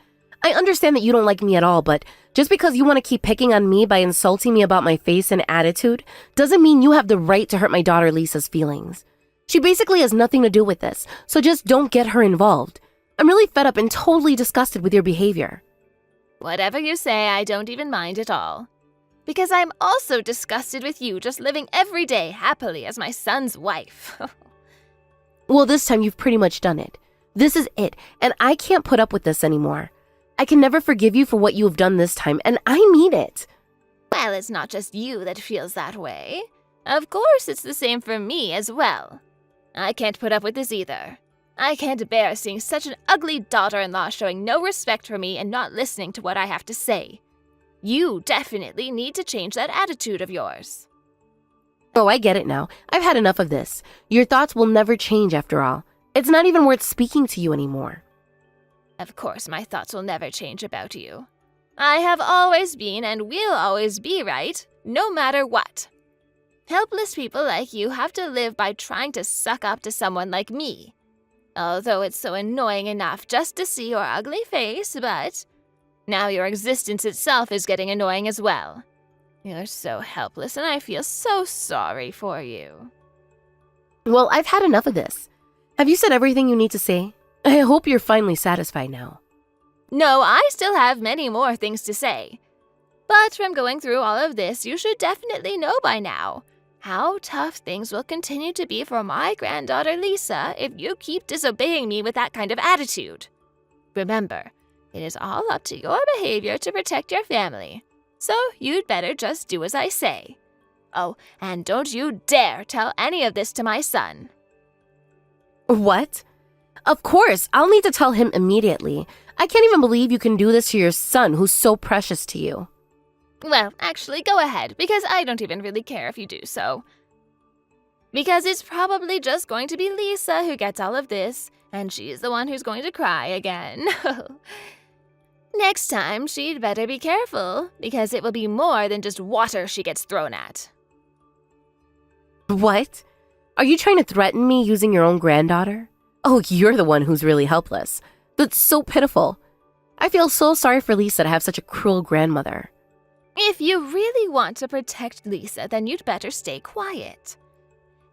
I understand that you don't like me at all, but just because you want to keep picking on me by insulting me about my face and attitude doesn't mean you have the right to hurt my daughter Lisa's feelings. She basically has nothing to do with this, so just don't get her involved. I'm really fed up and totally disgusted with your behavior. Whatever you say, I don't even mind at all. Because I'm also disgusted with you just living every day happily as my son's wife. Well, this time you've pretty much done it. This is it, and I can't put up with this anymore. I can never forgive you for what you have done this time, and I mean it. Well, it's not just you that feels that way. Of course, it's the same for me as well. I can't put up with this either. I can't bear seeing such an ugly daughter-in-law showing no respect for me and not listening to what I have to say. You definitely need to change that attitude of yours. Oh, I get it now. I've had enough of this. Your thoughts will never change after all. It's not even worth speaking to you anymore. Of course, my thoughts will never change about you. I have always been and will always be right, no matter what. Helpless people like you have to live by trying to suck up to someone like me. Although it's so annoying enough just to see your ugly face, but now your existence itself is getting annoying as well. You're so helpless and I feel so sorry for you. Well, I've had enough of this. Have you said everything you need to say? I hope you're finally satisfied now. No, I still have many more things to say. But from going through all of this, you should definitely know by now how tough things will continue to be for my granddaughter Lisa if you keep disobeying me with that kind of attitude. Remember, it is all up to your behavior to protect your family, so you'd better just do as I say. Oh, and don't you dare tell any of this to my son. What? Of course, I'll need to tell him immediately. I can't even believe you can do this to your son who's so precious to you. Well, actually, go ahead, because I don't even really care if you do so. Because it's probably just going to be Lisa who gets all of this, and she's the one who's going to cry again. Next time, she'd better be careful, because it will be more than just water she gets thrown at. What? Are you trying to threaten me using your own granddaughter? Oh, you're the one who's really helpless. That's so pitiful. I feel so sorry for Lisa to have such a cruel grandmother. If you really want to protect Lisa, then you'd better stay quiet.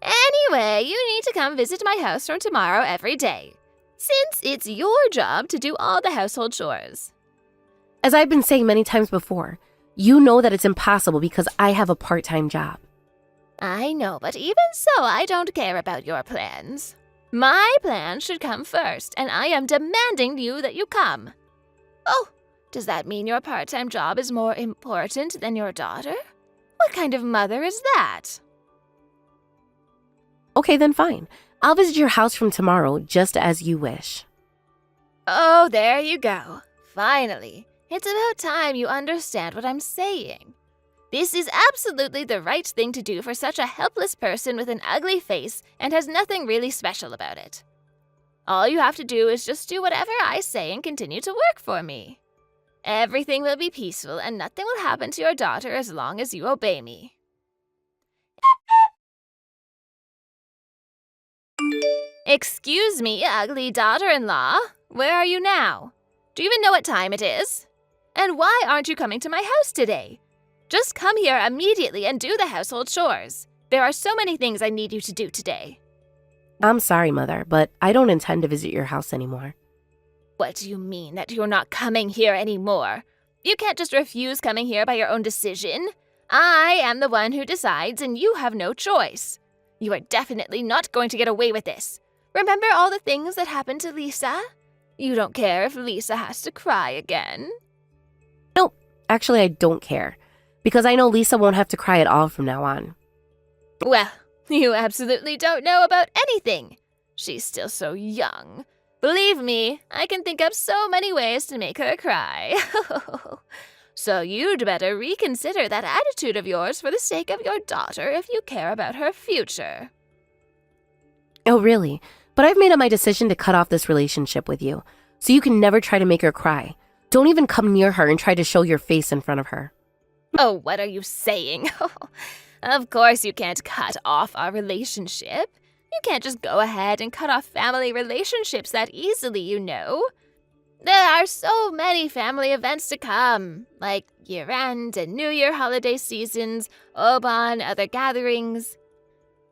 Anyway, you need to come visit my house from tomorrow every day, since it's your job to do all the household chores. As I've been saying many times before, you know that it's impossible because I have a part-time job. I know, but even so, I don't care about your plans. My plan should come first, and I am demanding that you come. Oh, does that mean your part-time job is more important than your daughter? What kind of mother is that? Okay, then fine. I'll visit your house from tomorrow, just as you wish. Oh, there you go. Finally. It's about time you understand what I'm saying. This is absolutely the right thing to do for such a helpless person with an ugly face and has nothing really special about it. All you have to do is just do whatever I say and continue to work for me. Everything will be peaceful and nothing will happen to your daughter as long as you obey me. Excuse me, ugly daughter-in-law. Where are you now? Do you even know what time it is? And why aren't you coming to my house today? Just come here immediately and do the household chores. There are so many things I need you to do today. I'm sorry, Mother, but I don't intend to visit your house anymore. What do you mean that you're not coming here anymore? You can't just refuse coming here by your own decision. I am the one who decides and you have no choice. You are definitely not going to get away with this. Remember all the things that happened to Lisa? You don't care if Lisa has to cry again? Nope, actually I don't care. Because I know Lisa won't have to cry at all from now on. Well, you absolutely don't know about anything. She's still so young. Believe me, I can think up so many ways to make her cry. So you'd better reconsider that attitude of yours for the sake of your daughter if you care about her future. Oh, really? But I've made up my decision to cut off this relationship with you, so you can never try to make her cry. Don't even come near her and try to show your face in front of her. Oh, what are you saying? Of course you can't cut off our relationship. You can't just go ahead and cut off family relationships that easily, you know. There are so many family events to come, like year-end and New Year holiday seasons, Oban, other gatherings.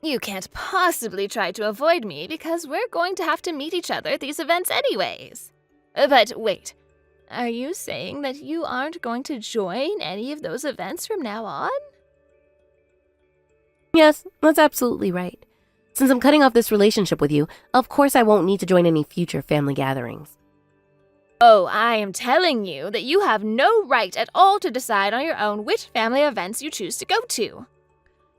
You can't possibly try to avoid me because we're going to have to meet each other at these events anyways. But wait, are you saying that you aren't going to join any of those events from now on? Yes, that's absolutely right. Since I'm cutting off this relationship with you, of course I won't need to join any future family gatherings. Oh, I am telling you that you have no right at all to decide on your own which family events you choose to go to.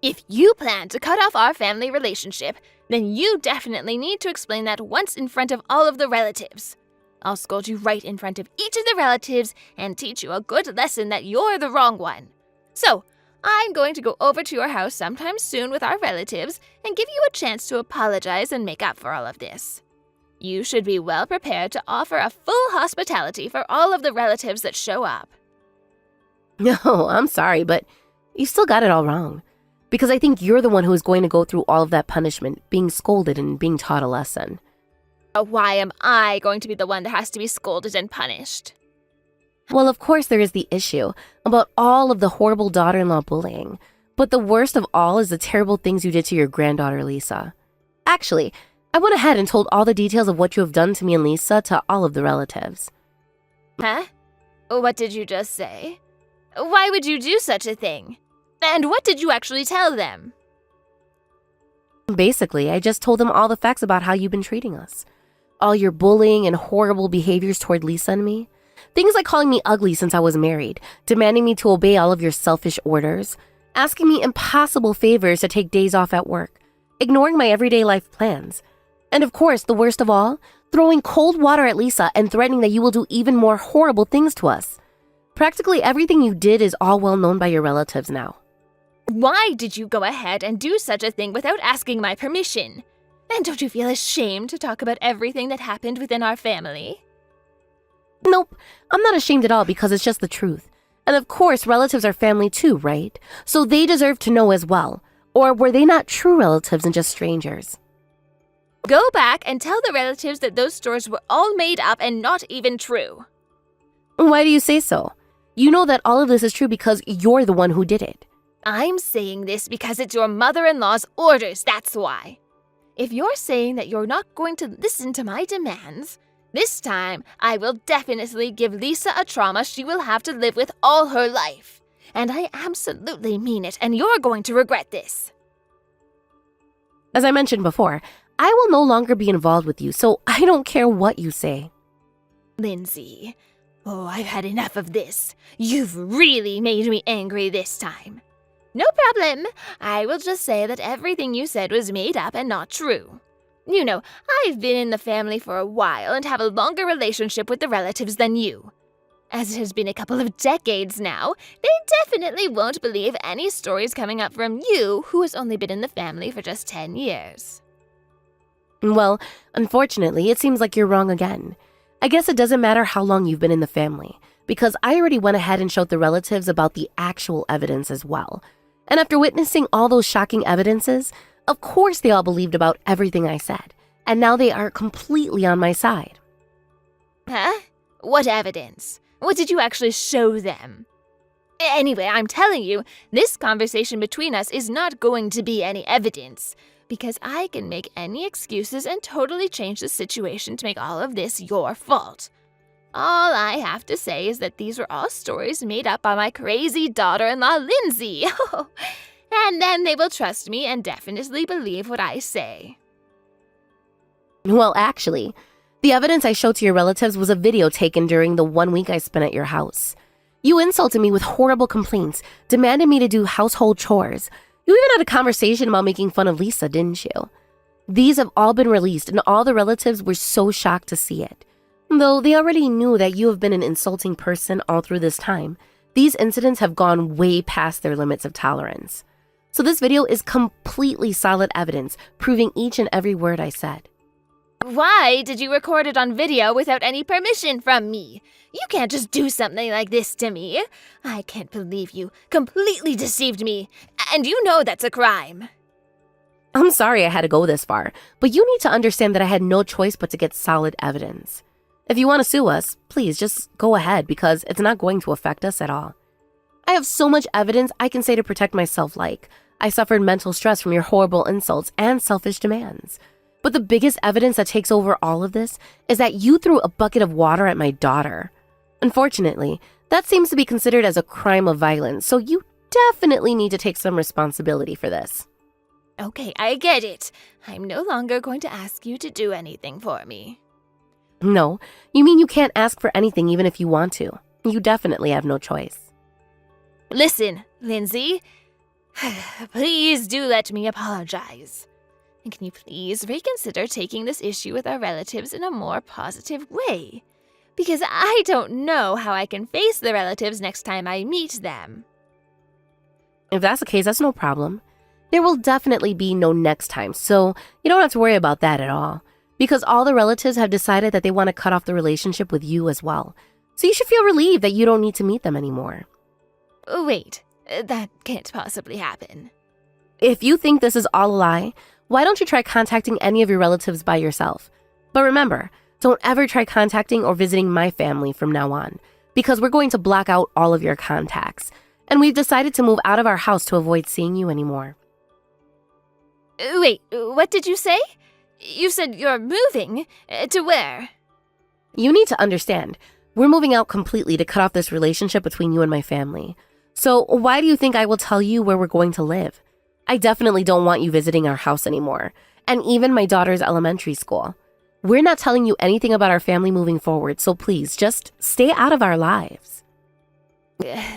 If you plan to cut off our family relationship, then you definitely need to explain that once in front of all of the relatives. I'll scold you right in front of each of the relatives and teach you a good lesson that you're the wrong one. So, I'm going to go over to your house sometime soon with our relatives and give you a chance to apologize and make up for all of this. You should be well prepared to offer a full hospitality for all of the relatives that show up. No, I'm sorry, but you still got it all wrong. Because I think you're the one who is going to go through all of that punishment, being scolded and being taught a lesson. Why am I going to be the one that has to be scolded and punished? Well, of course there is the issue about all of the horrible daughter-in-law bullying. But the worst of all is the terrible things you did to your granddaughter, Lisa. Actually, I went ahead and told all the details of what you have done to me and Lisa to all of the relatives. Huh? What did you just say? Why would you do such a thing? And what did you actually tell them? Basically, I just told them all the facts about how you've been treating us. All your bullying and horrible behaviors toward Lisa and me. Things like calling me ugly since I was married, demanding me to obey all of your selfish orders, asking me impossible favors to take days off at work, ignoring my everyday life plans. And of course, the worst of all, throwing cold water at Lisa and threatening that you will do even more horrible things to us. Practically everything you did is all well known by your relatives now. Why did you go ahead and do such a thing without asking my permission? And don't you feel ashamed to talk about everything that happened within our family? Nope, I'm not ashamed at all because it's just the truth. And of course, relatives are family too, right? So they deserve to know as well. Or were they not true relatives and just strangers? Go back and tell the relatives that those stories were all made up and not even true. Why do you say so? You know that all of this is true because you're the one who did it. I'm saying this because it's your mother-in-law's orders, that's why. If you're saying that you're not going to listen to my demands, this time I will definitely give Lisa a trauma she will have to live with all her life. And I absolutely mean it, and you're going to regret this. As I mentioned before, I will no longer be involved with you, so I don't care what you say. Lindsay, I've had enough of this. You've really made me angry this time. No problem. I will just say that everything you said was made up and not true. You know, I've been in the family for a while and have a longer relationship with the relatives than you. As it has been a couple of decades now, they definitely won't believe any stories coming up from you, who has only been in the family for just 10 years. Well, unfortunately, it seems like you're wrong again. I guess it doesn't matter how long you've been in the family, because I already went ahead and showed the relatives about the actual evidence as well. And after witnessing all those shocking evidences, of course they all believed about everything I said, and now they are completely on my side. Huh? What evidence? What did you actually show them? Anyway, I'm telling you, this conversation between us is not going to be any evidence, because I can make any excuses and totally change the situation to make all of this your fault. All I have to say is that these were all stories made up by my crazy daughter-in-law, Lindsay. And then they will trust me and definitely believe what I say. Well, actually, the evidence I showed to your relatives was a video taken during the 1 week I spent at your house. You insulted me with horrible complaints, demanded me to do household chores. You even had a conversation about making fun of Lisa, didn't you? These have all been released, and all the relatives were so shocked to see it. Though they already knew that you have been an insulting person all through this time, these incidents have gone way past their limits of tolerance. So this video is completely solid evidence, proving each and every word I said. Why did you record it on video without any permission from me? You can't just do something like this to me. I can't believe you completely deceived me, and you know that's a crime. I'm sorry I had to go this far, but you need to understand that I had no choice but to get solid evidence. If you want to sue us, please just go ahead because it's not going to affect us at all. I have so much evidence I can say to protect myself, like I suffered mental stress from your horrible insults and selfish demands. But the biggest evidence that takes over all of this is that you threw a bucket of water at my daughter. Unfortunately, that seems to be considered as a crime of violence, so you definitely need to take some responsibility for this. Okay, I get it. I'm no longer going to ask you to do anything for me. No, you mean you can't ask for anything even if you want to. You definitely have no choice. Listen, Lindsay. Please do let me apologize. And can you please reconsider taking this issue with our relatives in a more positive way? Because I don't know how I can face the relatives next time I meet them. If that's the case, that's no problem. There will definitely be no next time, so you don't have to worry about that at all. Because all the relatives have decided that they want to cut off the relationship with you as well. So you should feel relieved that you don't need to meet them anymore. Wait, that can't possibly happen. If you think this is all a lie, why don't you try contacting any of your relatives by yourself? But remember, don't ever try contacting or visiting my family from now on, because we're going to block out all of your contacts, and we've decided to move out of our house to avoid seeing you anymore. Wait, what did you say? You said you're moving? To where? You need to understand, we're moving out completely to cut off this relationship between you and my family. So why do you think I will tell you where we're going to live? I definitely don't want you visiting our house anymore, and even my daughter's elementary school. We're not telling you anything about our family moving forward, so please, just stay out of our lives.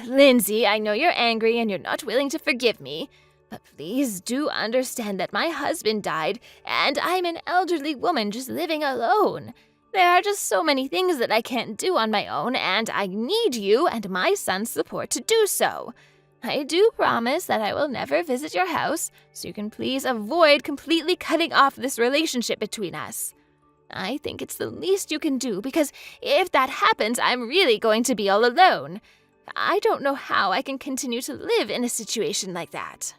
Lindsay, I know you're angry and you're not willing to forgive me, but please do understand that my husband died, and I'm an elderly woman just living alone. There are just so many things that I can't do on my own, and I need you and my son's support to do so. I do promise that I will never visit your house, so you can please avoid completely cutting off this relationship between us. I think it's the least you can do, because if that happens, I'm really going to be all alone. I don't know how I can continue to live in a situation like that.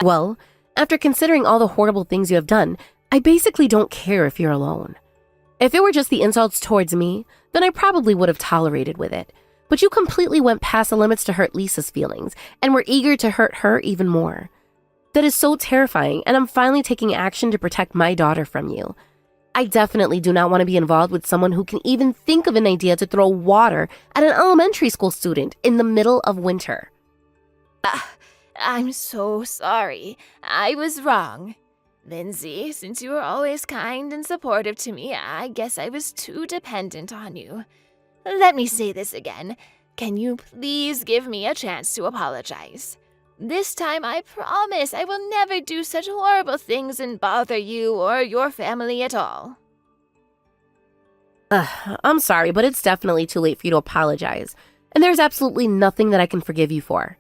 Well, after considering all the horrible things you have done, I basically don't care if you're alone. If it were just the insults towards me, then I probably would have tolerated with it. But you completely went past the limits to hurt Lisa's feelings, and were eager to hurt her even more. That is so terrifying, and I'm finally taking action to protect my daughter from you. I definitely do not want to be involved with someone who can even think of an idea to throw water at an elementary school student in the middle of winter. I'm so sorry. I was wrong. Lindsay, since you were always kind and supportive to me, I guess I was too dependent on you. Let me say this again. Can you please give me a chance to apologize? This time I promise I will never do such horrible things and bother you or your family at all. I'm sorry, but it's definitely too late for you to apologize, and there's absolutely nothing that I can forgive you for.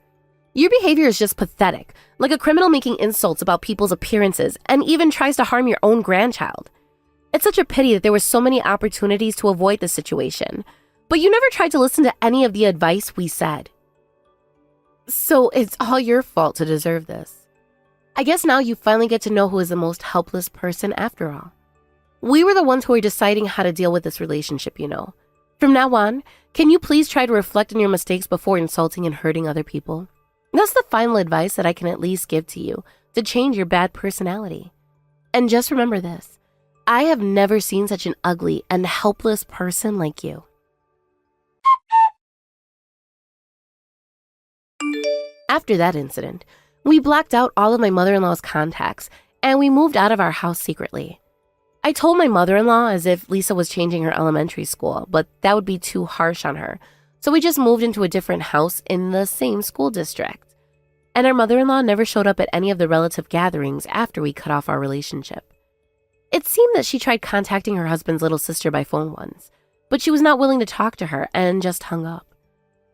Your behavior is just pathetic, like a criminal making insults about people's appearances and even tries to harm your own grandchild. It's such a pity that there were so many opportunities to avoid this situation, but you never tried to listen to any of the advice we said. So it's all your fault to deserve this. I guess now you finally get to know who is the most helpless person after all. We were the ones who were deciding how to deal with this relationship, you know. From now on, can you please try to reflect on your mistakes before insulting and hurting other people? That's the final advice that I can at least give to you to change your bad personality. And just remember this, I have never seen such an ugly and helpless person like you. After that incident, we blacked out all of my mother-in-law's contacts and we moved out of our house secretly. I told my mother-in-law as if Lisa was changing her elementary school, but that would be too harsh on her. So we just moved into a different house in the same school district. And our mother-in-law never showed up at any of the relative gatherings after we cut off our relationship. It seemed that she tried contacting her husband's little sister by phone once, but she was not willing to talk to her and just hung up.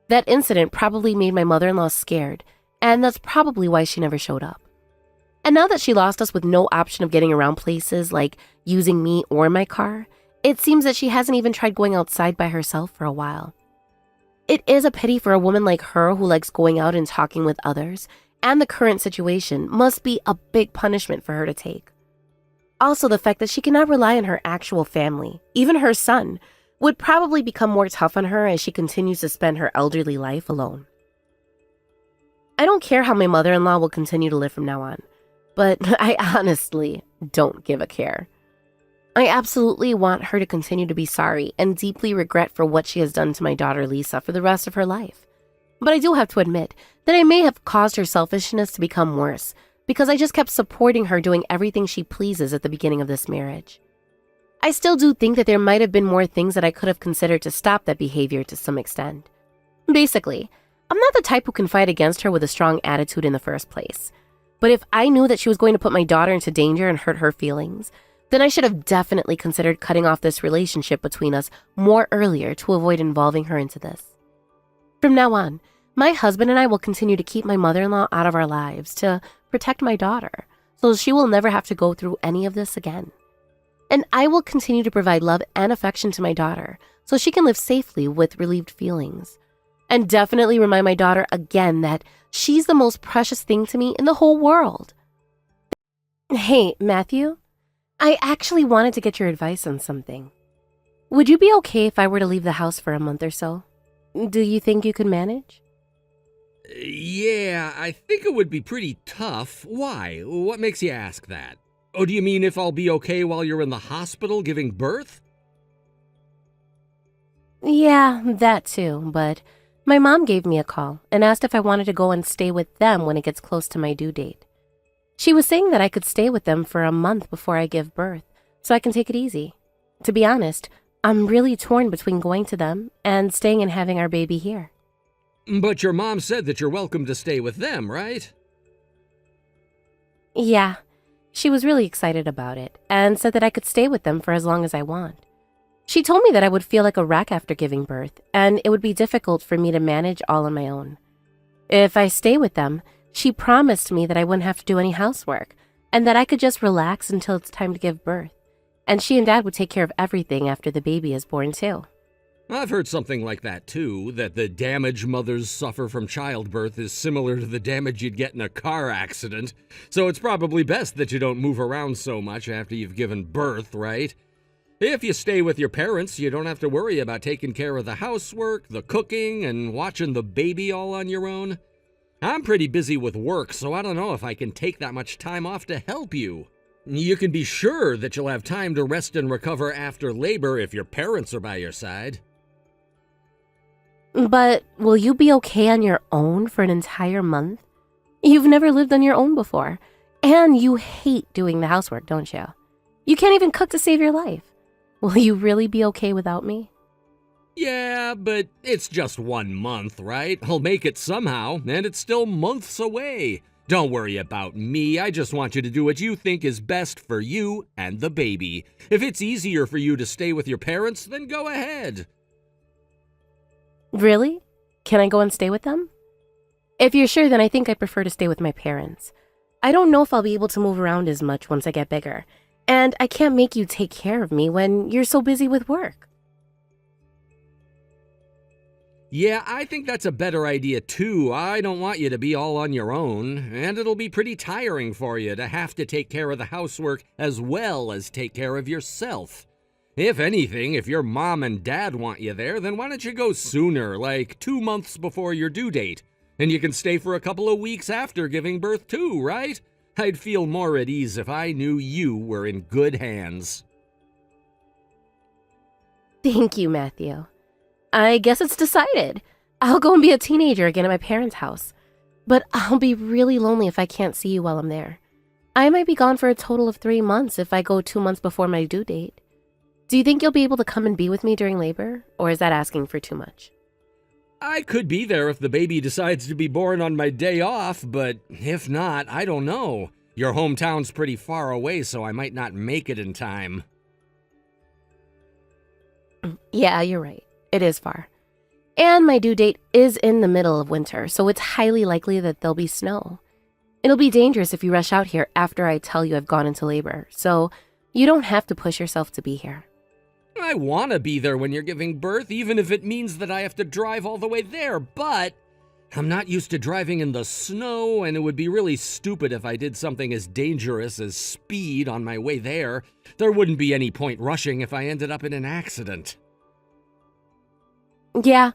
That incident probably made my mother-in-law scared, and that's probably why she never showed up. And now that she lost us with no option of getting around places like using me or my car, it seems that she hasn't even tried going outside by herself for a while. It is a pity for a woman like her who likes going out and talking with others, and the current situation must be a big punishment for her to take. Also, the fact that she cannot rely on her actual family, even her son, would probably become more tough on her as she continues to spend her elderly life alone. I don't care how my mother-in-law will continue to live from now on, but I honestly don't give a care. I absolutely want her to continue to be sorry and deeply regret for what she has done to my daughter Lisa for the rest of her life. But I do have to admit that I may have caused her selfishness to become worse because I just kept supporting her doing everything she pleases at the beginning of this marriage. I still do think that there might have been more things that I could have considered to stop that behavior to some extent. Basically, I'm not the type who can fight against her with a strong attitude in the first place. But if I knew that she was going to put my daughter into danger and hurt her feelings, then I should have definitely considered cutting off this relationship between us more earlier to avoid involving her into this. From now on, my husband and I will continue to keep my mother-in-law out of our lives to protect my daughter, so she will never have to go through any of this again. And I will continue to provide love and affection to my daughter so she can live safely with relieved feelings. and definitely remind my daughter again that she's the most precious thing to me in the whole world. Hey, Matthew, I actually wanted to get your advice on something. Would you be okay if I were to leave the house for a month or so? Do you think you could manage? Yeah, I think it would be pretty tough. Why? What makes you ask that? Oh, do you mean if I'll be okay while you're in the hospital giving birth? Yeah, that too, but my mom gave me a call and asked if I wanted to go and stay with them when it gets close to my due date. She was saying that I could stay with them for a month before I give birth, so I can take it easy. To be honest, I'm really torn between going to them and staying and having our baby here. But your mom said that you're welcome to stay with them, right? Yeah, she was really excited about it and said that I could stay with them for as long as I want. She told me that I would feel like a wreck after giving birth, and it would be difficult for me to manage all on my own. If I stay with them, she promised me that I wouldn't have to do any housework, and that I could just relax until it's time to give birth. And she and Dad would take care of everything after the baby is born too. I've heard something like that too, that the damage mothers suffer from childbirth is similar to the damage you'd get in a car accident, so it's probably best that you don't move around so much after you've given birth, right? If you stay with your parents, you don't have to worry about taking care of the housework, the cooking, and watching the baby all on your own. I'm pretty busy with work, so I don't know if I can take that much time off to help you. You can be sure that you'll have time to rest and recover after labor if your parents are by your side. But will you be okay on your own for an entire month? You've never lived on your own before, and you hate doing the housework, don't you? You can't even cook to save your life. Will you really be okay without me? Yeah, but it's just 1 month, right? I'll make it somehow, and it's still months away. Don't worry about me, I just want you to do what you think is best for you and the baby. If it's easier for you to stay with your parents, then go ahead. Really? Can I go and stay with them? If you're sure, then I think I prefer to stay with my parents. I don't know if I'll be able to move around as much once I get bigger, and I can't make you take care of me when you're so busy with work. Yeah, I think that's a better idea too. I don't want you to be all on your own, and it'll be pretty tiring for you to have to take care of the housework as well as take care of yourself. If anything, if your mom and dad want you there, then why don't you go sooner, like 2 months before your due date? And you can stay for a couple of weeks after giving birth too, right? I'd feel more at ease if I knew you were in good hands. Thank you, Matthew. I guess it's decided. I'll go and be a teenager again at my parents' house. But I'll be really lonely if I can't see you while I'm there. I might be gone for a total of 3 months if I go 2 months before my due date. Do you think you'll be able to come and be with me during labor, or is that asking for too much? I could be there if the baby decides to be born on my day off, but if not, I don't know. Your hometown's pretty far away, so I might not make it in time. Yeah, you're right. It is far. And my due date is in the middle of winter, so it's highly likely that there'll be snow. It'll be dangerous if you rush out here after I tell you I've gone into labor, so you don't have to push yourself to be here. I want to be there when you're giving birth, even if it means that I have to drive all the way there, but I'm not used to driving in the snow, and it would be really stupid if I did something as dangerous as speed on my way there. There wouldn't be any point rushing if I ended up in an accident. Yeah,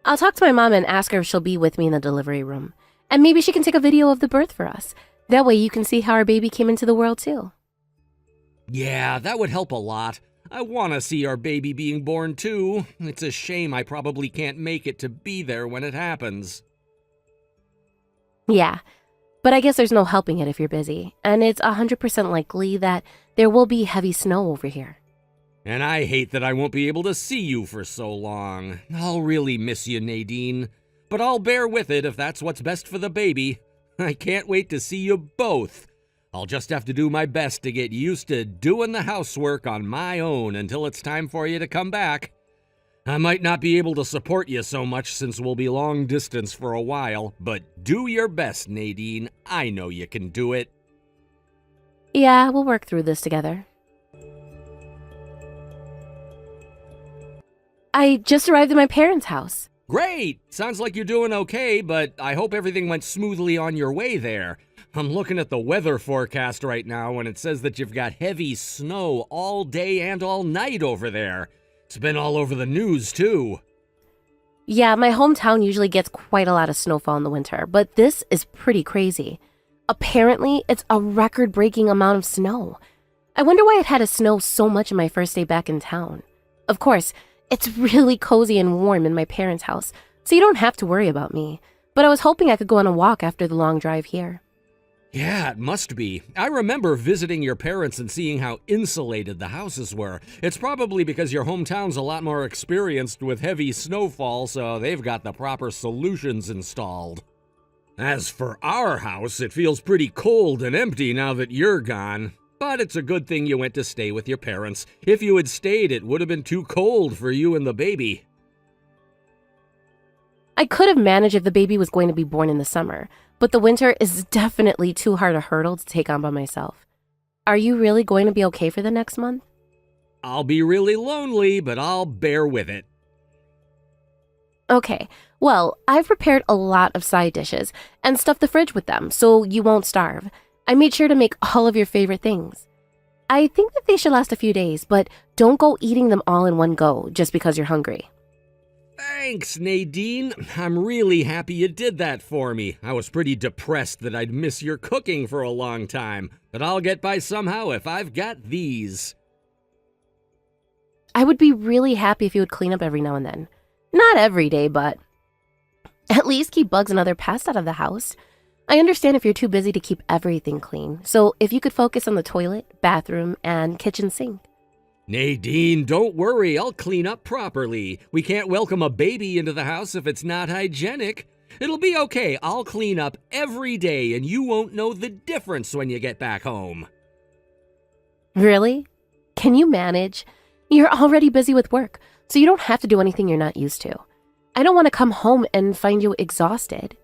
I'll talk to my mom and ask her if she'll be with me in the delivery room. And maybe she can take a video of the birth for us. That way you can see how our baby came into the world too. Yeah, that would help a lot. I want to see our baby being born too. It's a shame I probably can't make it to be there when it happens. Yeah, but I guess there's no helping it if you're busy. And it's 100% likely that there will be heavy snow over here. And I hate that I won't be able to see you for so long. I'll really miss you, Nadine. But I'll bear with it if that's what's best for the baby. I can't wait to see you both. I'll just have to do my best to get used to doing the housework on my own until it's time for you to come back. I might not be able to support you so much since we'll be long distance for a while, but do your best, Nadine. I know you can do it. Yeah, we'll work through this together. I just arrived at my parents' house. Great! Sounds like you're doing okay, but I hope everything went smoothly on your way there. I'm looking at the weather forecast right now, and it says that you've got heavy snow all day and all night over there. It's been all over the news, too. Yeah, my hometown usually gets quite a lot of snowfall in the winter, but this is pretty crazy. Apparently, it's a record-breaking amount of snow. I wonder why it had to snow so much in my first day back in town. Of course, it's really cozy and warm in my parents' house, so you don't have to worry about me. But I was hoping I could go on a walk after the long drive here. Yeah, it must be. I remember visiting your parents and seeing how insulated the houses were. It's probably because your hometown's a lot more experienced with heavy snowfall, so they've got the proper solutions installed. As for our house, it feels pretty cold and empty now that you're gone. But it's a good thing you went to stay with your parents. If you had stayed, it would have been too cold for you and the baby. I could have managed if the baby was going to be born in the summer, but the winter is definitely too hard a hurdle to take on by myself. Are you really going to be okay for the next month? I'll be really lonely, but I'll bear with it. Okay, well, I've prepared a lot of side dishes and stuffed the fridge with them so you won't starve. I made sure to make all of your favorite things. I think that they should last a few days, but don't go eating them all in one go just because you're hungry. Thanks, Nadine. I'm really happy you did that for me. I was pretty depressed that I'd miss your cooking for a long time, but I'll get by somehow if I've got these. I would be really happy if you would clean up every now and then. Not every day, but at least keep bugs and other pests out of the house. I understand if you're too busy to keep everything clean, so if you could focus on the toilet, bathroom, and kitchen sink. Nadine, don't worry, I'll clean up properly. We can't welcome a baby into the house if it's not hygienic. It'll be okay, I'll clean up every day and you won't know the difference when you get back home. Really? Can you manage? You're already busy with work, so you don't have to do anything you're not used to. I don't want to come home and find you exhausted.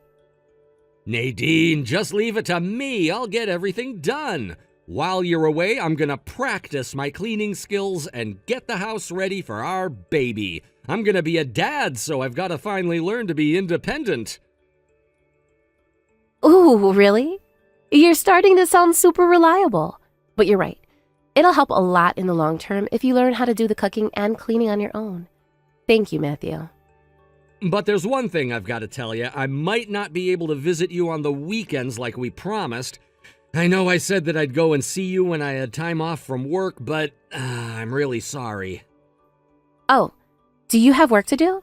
Nadine, just leave it to me. I'll get everything done. While you're away, I'm gonna practice my cleaning skills and get the house ready for our baby. I'm gonna be a dad, so I've got to finally learn to be independent. Ooh, really? You're starting to sound super reliable. But you're right. It'll help a lot in the long term if you learn how to do the cooking and cleaning on your own. Thank you, Matthew. But there's one thing I've got to tell you. I might not be able to visit you on the weekends like we promised. I know I said that I'd go and see you when I had time off from work, but I'm really sorry. Oh, do you have work to do?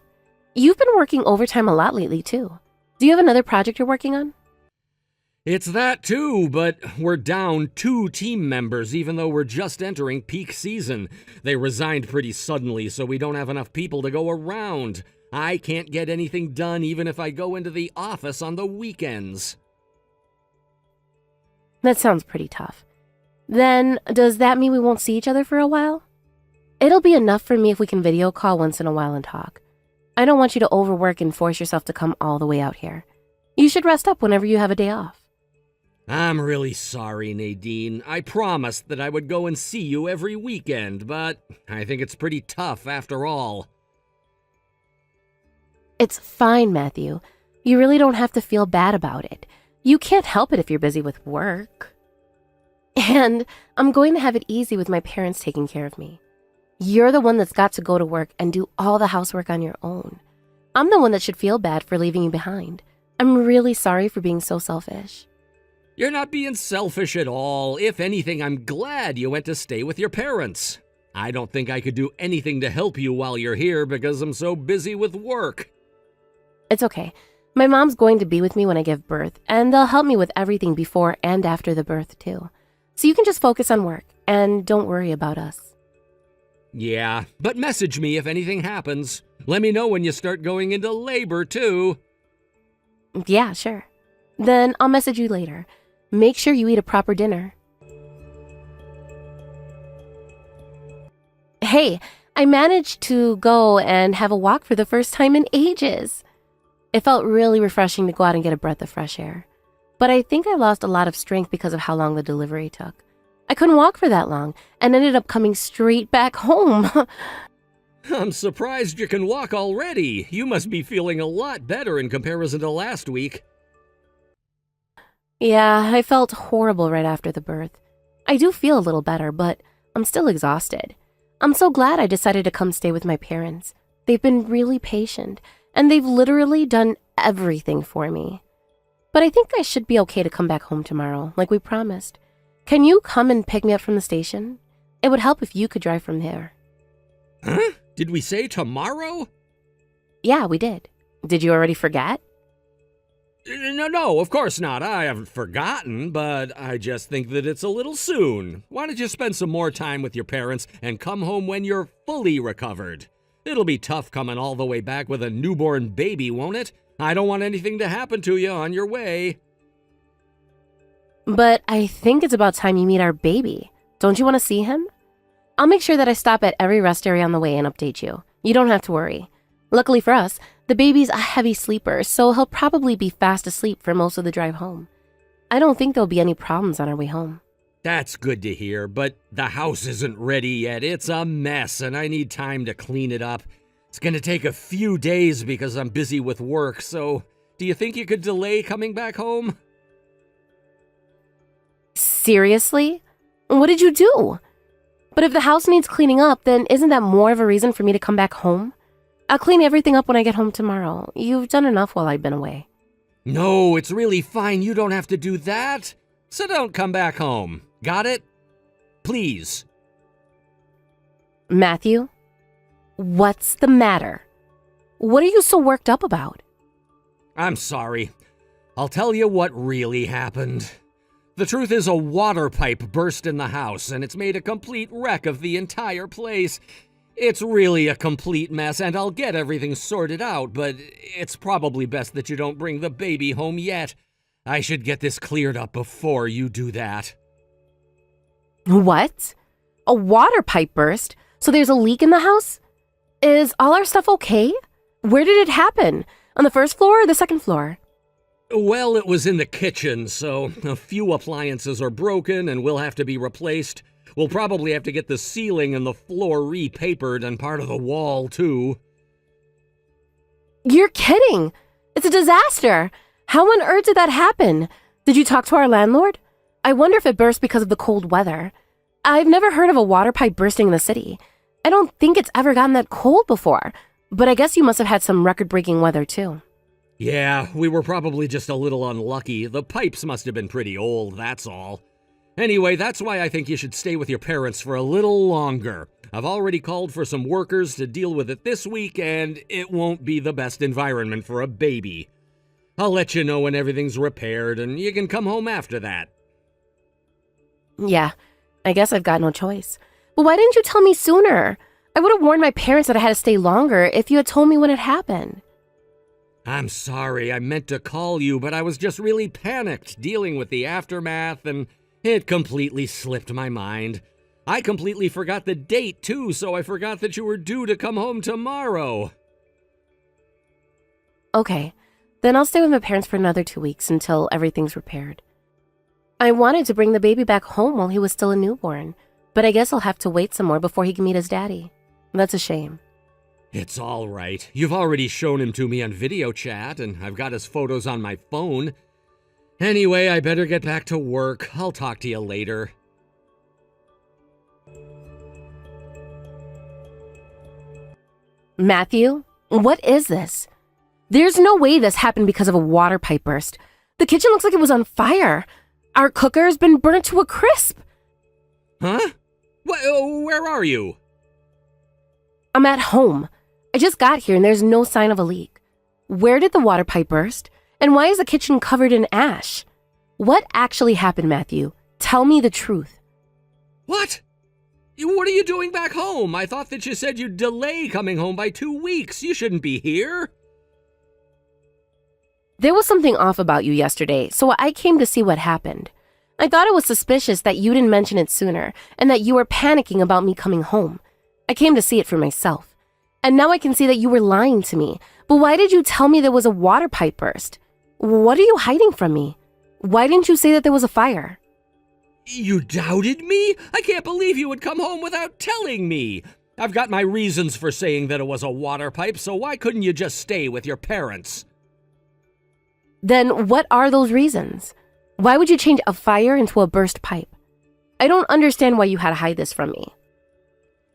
You've been working overtime a lot lately, too. Do you have another project you're working on? It's that too, but we're down 2 team members even though we're just entering peak season. They resigned pretty suddenly, so we don't have enough people to go around. I can't get anything done even if I go into the office on the weekends. That sounds pretty tough. Then, does that mean we won't see each other for a while? It'll be enough for me if we can video call once in a while and talk. I don't want you to overwork and force yourself to come all the way out here. You should rest up whenever you have a day off. I'm really sorry, Nadine. I promised that I would go and see you every weekend, but I think it's pretty tough after all. It's fine, Matthew. You really don't have to feel bad about it. You can't help it if you're busy with work. And I'm going to have it easy with my parents taking care of me. You're the one that's got to go to work and do all the housework on your own. I'm the one that should feel bad for leaving you behind. I'm really sorry for being so selfish. You're not being selfish at all. If anything, I'm glad you went to stay with your parents. I don't think I could do anything to help you while you're here because I'm so busy with work. It's okay. My mom's going to be with me when I give birth, and they'll help me with everything before and after the birth, too. So you can just focus on work, and don't worry about us. Yeah, but message me if anything happens. Let me know when you start going into labor, too. Yeah, sure. Then I'll message you later. Make sure you eat a proper dinner. Hey, I managed to go and have a walk for the first time in ages. It felt really refreshing to go out and get a breath of fresh air. But I think I lost a lot of strength because of how long the delivery took. I couldn't walk for that long and ended up coming straight back home. I'm surprised you can walk already. You must be feeling a lot better in comparison to last week. Yeah, I felt horrible right after the birth. I do feel a little better, but I'm still exhausted. I'm so glad I decided to come stay with my parents. They've been really patient, and they've literally done everything for me. But I think I should be okay to come back home tomorrow, like we promised. Can you come and pick me up from the station? It would help if you could drive from there. Huh? Did we say tomorrow? Yeah, we did. Did you already forget? No, of course not. I haven't forgotten, but I just think that it's a little soon. Why don't you spend some more time with your parents and come home when you're fully recovered? It'll be tough coming all the way back with a newborn baby, won't it? I don't want anything to happen to you on your way. But I think it's about time you meet our baby. Don't you want to see him? I'll make sure that I stop at every rest area on the way and update you. You don't have to worry. Luckily for us, the baby's a heavy sleeper, so he'll probably be fast asleep for most of the drive home. I don't think there'll be any problems on our way home. That's good to hear, but the house isn't ready yet. It's a mess, and I need time to clean it up. It's going to take a few days because I'm busy with work, so do you think you could delay coming back home? Seriously? What did you do? But if the house needs cleaning up, then isn't that more of a reason for me to come back home? I'll clean everything up when I get home tomorrow. You've done enough while I've been away. No, it's really fine. You don't have to do that. So don't come back home. Got it? Please. Matthew? What's the matter? What are you so worked up about? I'm sorry. I'll tell you what really happened. The truth is, a water pipe burst in the house, and it's made a complete wreck of the entire place. It's really a complete mess, and I'll get everything sorted out, but it's probably best that you don't bring the baby home yet. I should get this cleared up before you do that. What? A water pipe burst? So there's a leak in the house? Is all our stuff okay? Where did it happen? On the first floor or the second floor? Well, it was in the kitchen, so a few appliances are broken and will have to be replaced. We'll probably have to get the ceiling and the floor repapered and part of the wall, too. You're kidding! It's a disaster! How on earth did that happen? Did you talk to our landlord? I wonder if it burst because of the cold weather. I've never heard of a water pipe bursting in the city. I don't think it's ever gotten that cold before, but I guess you must have had some record-breaking weather, too. Yeah, we were probably just a little unlucky. The pipes must have been pretty old, that's all. Anyway, that's why I think you should stay with your parents for a little longer. I've already called for some workers to deal with it this week, and it won't be the best environment for a baby. I'll let you know when everything's repaired, and you can come home after that. Yeah, I guess I've got no choice. But why didn't you tell me sooner? I would have warned my parents that I had to stay longer if you had told me when it happened. I'm sorry, I meant to call you, but I was just really panicked dealing with the aftermath, and it completely slipped my mind. I completely forgot the date, too, so I forgot that you were due to come home tomorrow. Okay, then I'll stay with my parents for another 2 weeks until everything's repaired. I wanted to bring the baby back home while he was still a newborn, but I guess I'll have to wait some more before he can meet his daddy. That's a shame. It's all right. You've already shown him to me on video chat, and I've got his photos on my phone. Anyway, I better get back to work. I'll talk to you later. Matthew, what is this? There's no way this happened because of a water pipe burst. The kitchen looks like it was on fire. Our cooker's been burnt to a crisp. Huh? Where are you? I'm at home. I just got here and there's no sign of a leak. Where did the water pipe burst? And why is the kitchen covered in ash? What actually happened, Matthew? Tell me the truth. What? What are you doing back home? I thought that you said you'd delay coming home by 2 weeks. You shouldn't be here. There was something off about you yesterday, so I came to see what happened. I thought it was suspicious that you didn't mention it sooner and that you were panicking about me coming home. I came to see it for myself. And now I can see that you were lying to me. But why did you tell me there was a water pipe burst? What are you hiding from me? Why didn't you say that there was a fire? You doubted me? I can't believe you would come home without telling me. I've got my reasons for saying that it was a water pipe, so why couldn't you just stay with your parents? Then what are those reasons? Why would you change a fire into a burst pipe? I don't understand why you had to hide this from me.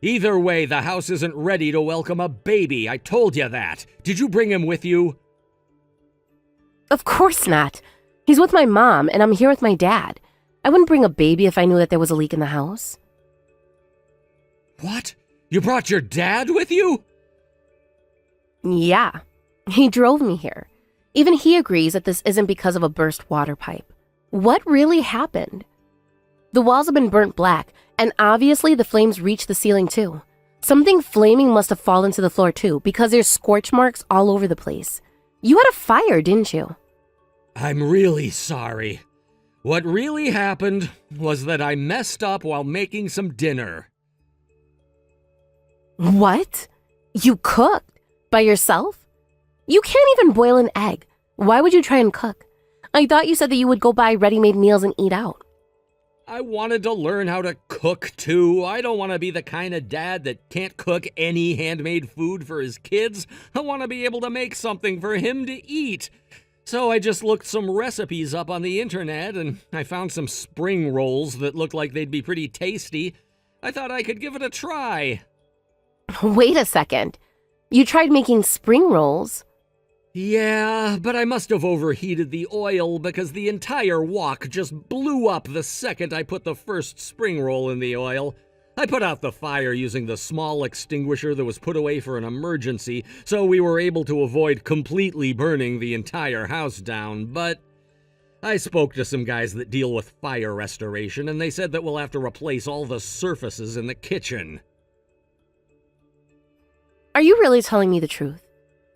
Either way, the house isn't ready to welcome a baby. I told you that. Did you bring him with you? Of course not. He's with my mom, and I'm here with my dad. I wouldn't bring a baby if I knew that there was a leak in the house. What? You brought your dad with you? Yeah, he drove me here. Even he agrees that this isn't because of a burst water pipe. What really happened? The walls have been burnt black, and obviously the flames reached the ceiling too. Something flaming must have fallen to the floor too, because there's scorch marks all over the place. You had a fire, didn't you? I'm really sorry. What really happened was that I messed up while making some dinner. What? You cooked? By yourself? You can't even boil an egg. Why would you try and cook? I thought you said that you would go buy ready-made meals and eat out. I wanted to learn how to cook, too. I don't want to be the kind of dad that can't cook any handmade food for his kids. I want to be able to make something for him to eat. So I just looked some recipes up on the internet, and I found some spring rolls that looked like they'd be pretty tasty. I thought I could give it a try. Wait a second. You tried making spring rolls? Yeah, but I must have overheated the oil because the entire wok just blew up the second I put the first spring roll in the oil. I put out the fire using the small extinguisher that was put away for an emergency, so we were able to avoid completely burning the entire house down, but I spoke to some guys that deal with fire restoration, and they said that we'll have to replace all the surfaces in the kitchen. Are you really telling me the truth?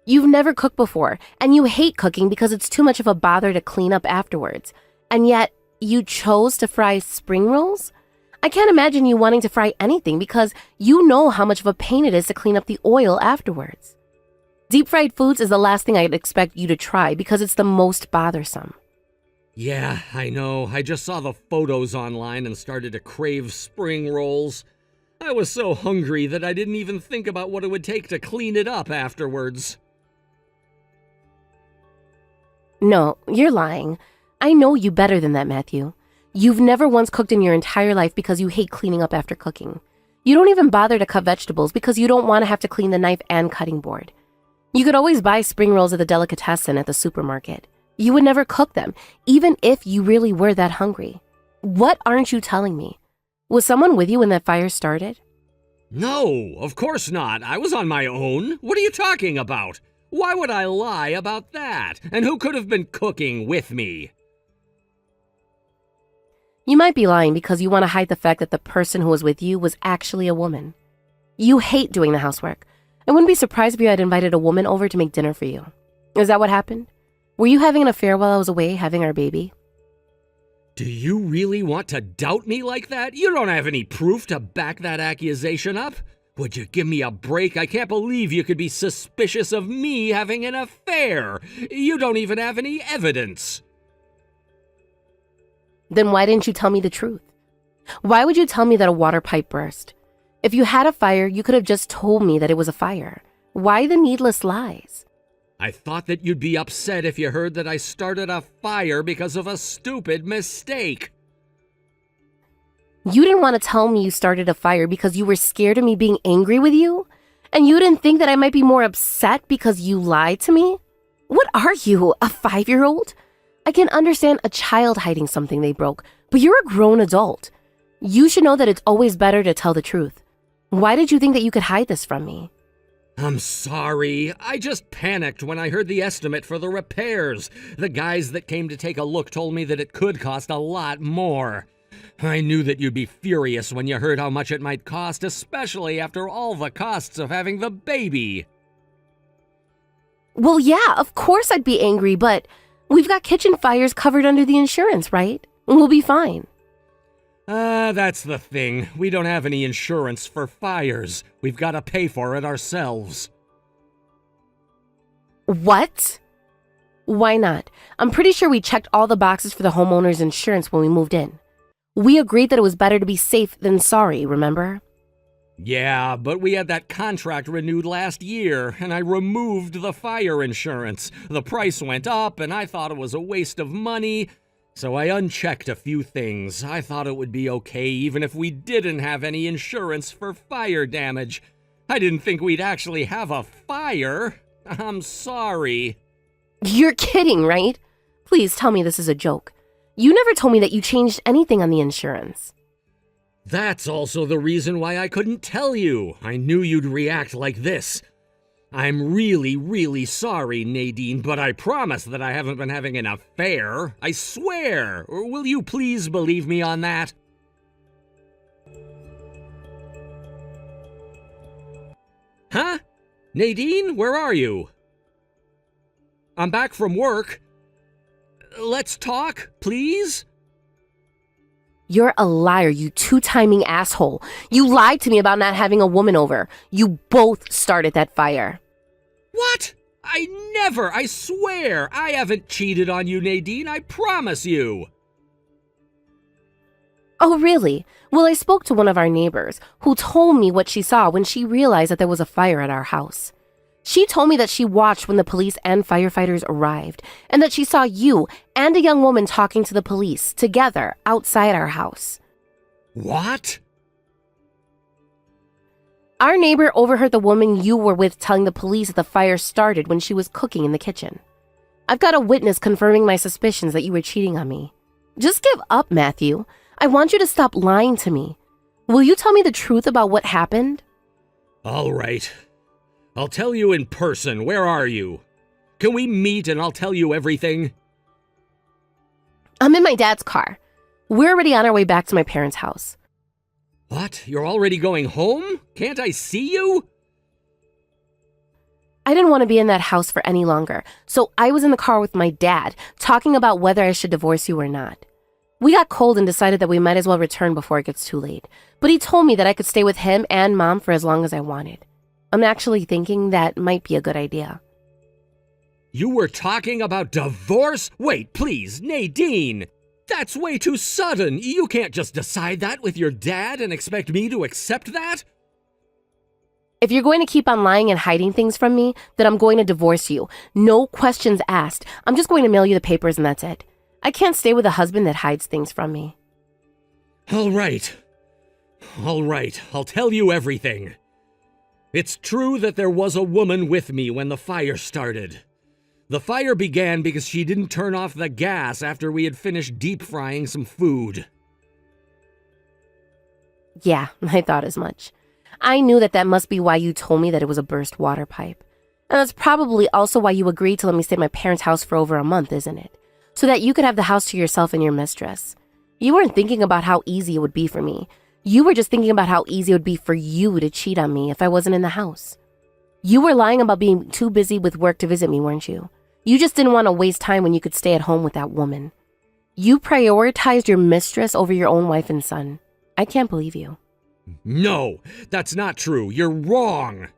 You've never cooked before, and you hate cooking because it's too much of a bother to clean up afterwards. And yet, you chose to fry spring rolls? I can't imagine you wanting to fry anything because you know how much of a pain it is to clean up the oil afterwards. Deep-fried foods is the last thing I'd expect you to try because it's the most bothersome. Yeah, I know. I just saw the photos online and started to crave spring rolls. I was so hungry that I didn't even think about what it would take to clean it up afterwards. No, you're lying. I know you better than that, Matthew. You've never once cooked in your entire life because you hate cleaning up after cooking. You don't even bother to cut vegetables because you don't want to have to clean the knife and cutting board. You could always buy spring rolls at the delicatessen at the supermarket. You would never cook them, even if you really were that hungry. What aren't you telling me? Was someone with you when that fire started? No, of course not. I was on my own. What are you talking about? Why would I lie about that? And who could have been cooking with me? You might be lying because you want to hide the fact that the person who was with you was actually a woman. You hate doing the housework. I wouldn't be surprised if you had invited a woman over to make dinner for you. Is that what happened? Were you having an affair while I was away having our baby? Do you really want to doubt me like that? You don't have any proof to back that accusation up? Would you give me a break? I can't believe you could be suspicious of me having an affair. You don't even have any evidence. Then why didn't you tell me the truth? Why would you tell me that a water pipe burst? If you had a fire, you could have just told me that it was a fire. Why the needless lies? I thought that you'd be upset if you heard that I started a fire because of a stupid mistake. You didn't want to tell me you started a fire because you were scared of me being angry with you? And you didn't think that I might be more upset because you lied to me? What are you, a 5-year-old? I can understand a child hiding something they broke, but you're a grown adult. You should know that it's always better to tell the truth. Why did you think that you could hide this from me? I'm sorry. I just panicked when I heard the estimate for the repairs. The guys that came to take a look told me that it could cost a lot more. I knew that you'd be furious when you heard how much it might cost, especially after all the costs of having the baby. Well, yeah, of course I'd be angry, but we've got kitchen fires covered under the insurance, right? We'll be fine. That's the thing. We don't have any insurance for fires. We've got to pay for it ourselves. What? Why not? I'm pretty sure we checked all the boxes for the homeowner's insurance when we moved in. We agreed that it was better to be safe than sorry, remember? Yeah, but we had that contract renewed last year, and I removed the fire insurance. The price went up, and I thought it was a waste of money, so I unchecked a few things. I thought it would be okay even if we didn't have any insurance for fire damage. I didn't think we'd actually have a fire. I'm sorry. You're kidding, right? Please tell me this is a joke. You never told me that you changed anything on the insurance. That's also the reason why I couldn't tell you. I knew you'd react like this. I'm really, really sorry, Nadine, but I promise that I haven't been having an affair. I swear. Will you please believe me on that? Huh? Nadine, where are you? I'm back from work. Let's talk, please? You're a liar, you two-timing asshole. You lied to me about not having a woman over. You both started that fire. What? I never, I swear. I haven't cheated on you, Nadine, I promise you. Oh, really? Well, I spoke to one of our neighbors who told me what she saw when she realized that there was a fire at our house. She told me that she watched when the police and firefighters arrived, and that she saw you and a young woman talking to the police together outside our house. What? Our neighbor overheard the woman you were with telling the police that the fire started when she was cooking in the kitchen. I've got a witness confirming my suspicions that you were cheating on me. Just give up, Matthew. I want you to stop lying to me. Will you tell me the truth about what happened? All right. I'll tell you in person. Where are you? Can we meet and I'll tell you everything? I'm in my dad's car. We're already on our way back to my parents' house. What? You're already going home? Can't I see you? I didn't want to be in that house for any longer, so I was in the car with my dad, talking about whether I should divorce you or not. We got cold and decided that we might as well return before it gets too late, but he told me that I could stay with him and Mom for as long as I wanted. I'm actually thinking that might be a good idea. You were talking about divorce? Wait, please, Nadine! That's way too sudden! You can't just decide that with your dad and expect me to accept that? If you're going to keep on lying and hiding things from me, then I'm going to divorce you. No questions asked. I'm just going to mail you the papers and that's it. I can't stay with a husband that hides things from me. All right. I'll tell you everything. It's true that there was a woman with me when the fire started. The fire began because she didn't turn off the gas after we had finished deep frying some food. Yeah, I thought as much. I knew that must be why you told me that it was a burst water pipe. And that's probably also why you agreed to let me stay at my parents' house for over a month, isn't it? So that you could have the house to yourself and your mistress. You weren't thinking about how easy it would be for me. You were just thinking about how easy it would be for you to cheat on me if I wasn't in the house. You were lying about being too busy with work to visit me, weren't you? You just didn't want to waste time when you could stay at home with that woman. You prioritized your mistress over your own wife and son. I can't believe you. No, that's not true. You're wrong.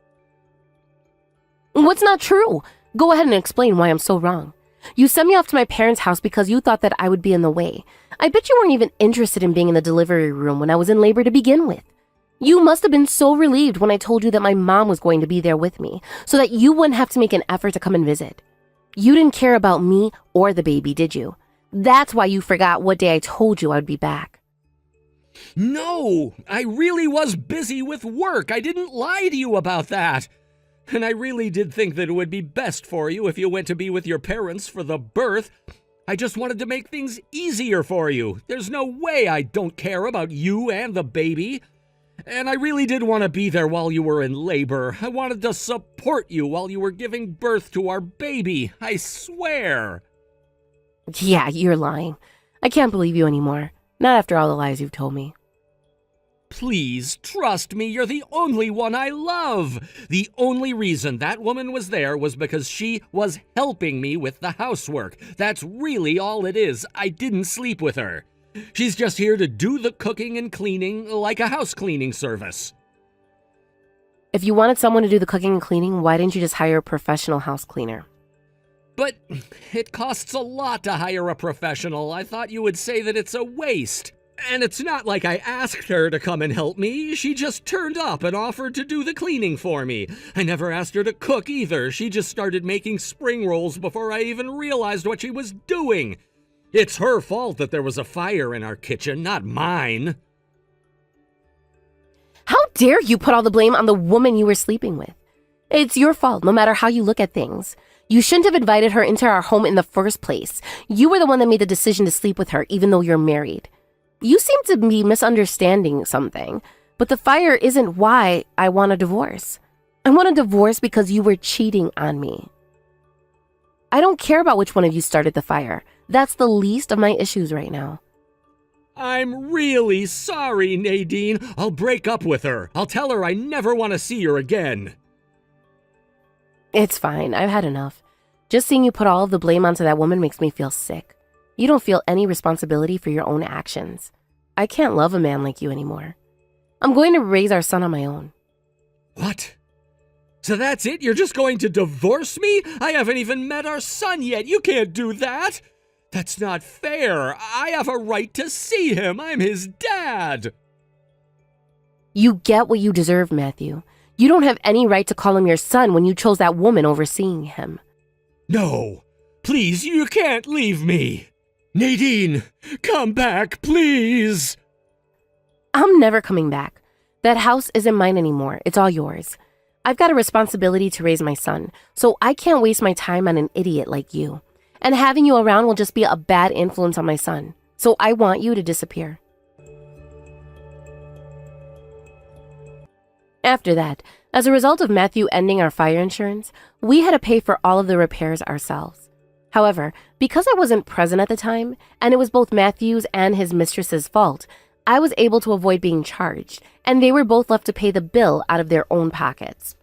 What's not true? Go ahead and explain why I'm so wrong. You sent me off to my parents' house because you thought that I would be in the way. I bet you weren't even interested in being in the delivery room when I was in labor to begin with. You must have been so relieved when I told you that my mom was going to be there with me, so that you wouldn't have to make an effort to come and visit. You didn't care about me or the baby, did you? That's why you forgot what day I told you I would be back. No, I really was busy with work. I didn't lie to you about that. And I really did think that it would be best for you if you went to be with your parents for the birth. I just wanted to make things easier for you. There's no way I don't care about you and the baby. And I really did want to be there while you were in labor. I wanted to support you while you were giving birth to our baby. I swear. Yeah, you're lying. I can't believe you anymore. Not after all the lies you've told me. Please, trust me, you're the only one I love. The only reason that woman was there was because she was helping me with the housework. That's really all it is. I didn't sleep with her. She's just here to do the cooking and cleaning like a house cleaning service. If you wanted someone to do the cooking and cleaning, why didn't you just hire a professional house cleaner? But it costs a lot to hire a professional. I thought you would say that it's a waste. And it's not like I asked her to come and help me. She just turned up and offered to do the cleaning for me. I never asked her to cook either. She just started making spring rolls before I even realized what she was doing. It's her fault that there was a fire in our kitchen, not mine. How dare you put all the blame on the woman you were sleeping with? It's your fault, no matter how you look at things. You shouldn't have invited her into our home in the first place. You were the one that made the decision to sleep with her, even though you're married. You seem to be misunderstanding something, but the fire isn't why I want a divorce. I want a divorce because you were cheating on me. I don't care about which one of you started the fire. That's the least of my issues right now. I'm really sorry, Nadine. I'll break up with her. I'll tell her I never want to see her again. It's fine. I've had enough. Just seeing you put all of the blame onto that woman makes me feel sick. You don't feel any responsibility for your own actions. I can't love a man like you anymore. I'm going to raise our son on my own. What? So that's it? You're just going to divorce me? I haven't even met our son yet. You can't do that. That's not fair. I have a right to see him. I'm his dad. You get what you deserve, Matthew. You don't have any right to call him your son when you chose that woman over seeing him. No. Please, you can't leave me. Nadine, come back, please. I'm never coming back. That house isn't mine anymore. It's all yours. I've got a responsibility to raise my son, so I can't waste my time on an idiot like you. And having you around will just be a bad influence on my son. So I want you to disappear. After that, as a result of Matthew ending our fire insurance, we had to pay for all of the repairs ourselves. However, because I wasn't present at the time, and it was both Matthew's and his mistress's fault, I was able to avoid being charged, and they were both left to pay the bill out of their own pockets.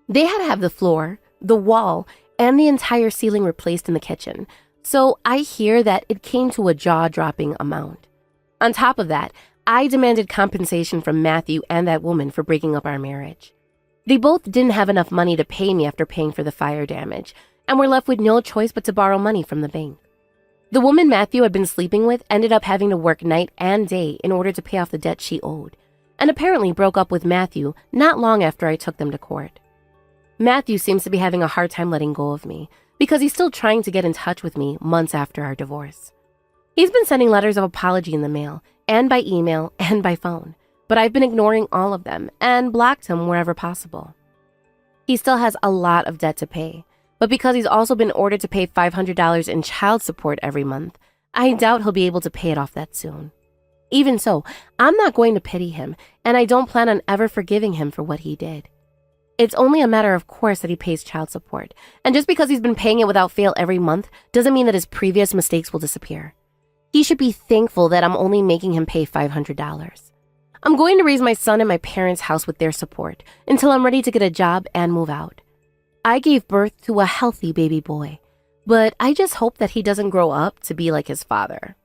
They had to have the floor, the wall, and the entire ceiling replaced in the kitchen, so I hear that it came to a jaw-dropping amount. On top of that, I demanded compensation from Matthew and that woman for breaking up our marriage. They both didn't have enough money to pay me after paying for the fire damage, and were left with no choice but to borrow money from the bank. The woman Matthew had been sleeping with ended up having to work night and day in order to pay off the debt she owed, and apparently broke up with Matthew not long after I took them to court. Matthew seems to be having a hard time letting go of me, because he's still trying to get in touch with me months after our divorce. He's been sending letters of apology in the mail, and by email, and by phone, but I've been ignoring all of them and blocked him wherever possible. He still has a lot of debt to pay, but because he's also been ordered to pay $500 in child support every month, I doubt he'll be able to pay it off that soon. Even so, I'm not going to pity him, and I don't plan on ever forgiving him for what he did. It's only a matter of course that he pays child support, and just because he's been paying it without fail every month doesn't mean that his previous mistakes will disappear. He should be thankful that I'm only making him pay $500. I'm going to raise my son in my parents' house with their support until I'm ready to get a job and move out. I gave birth to a healthy baby boy, but I just hope that he doesn't grow up to be like his father.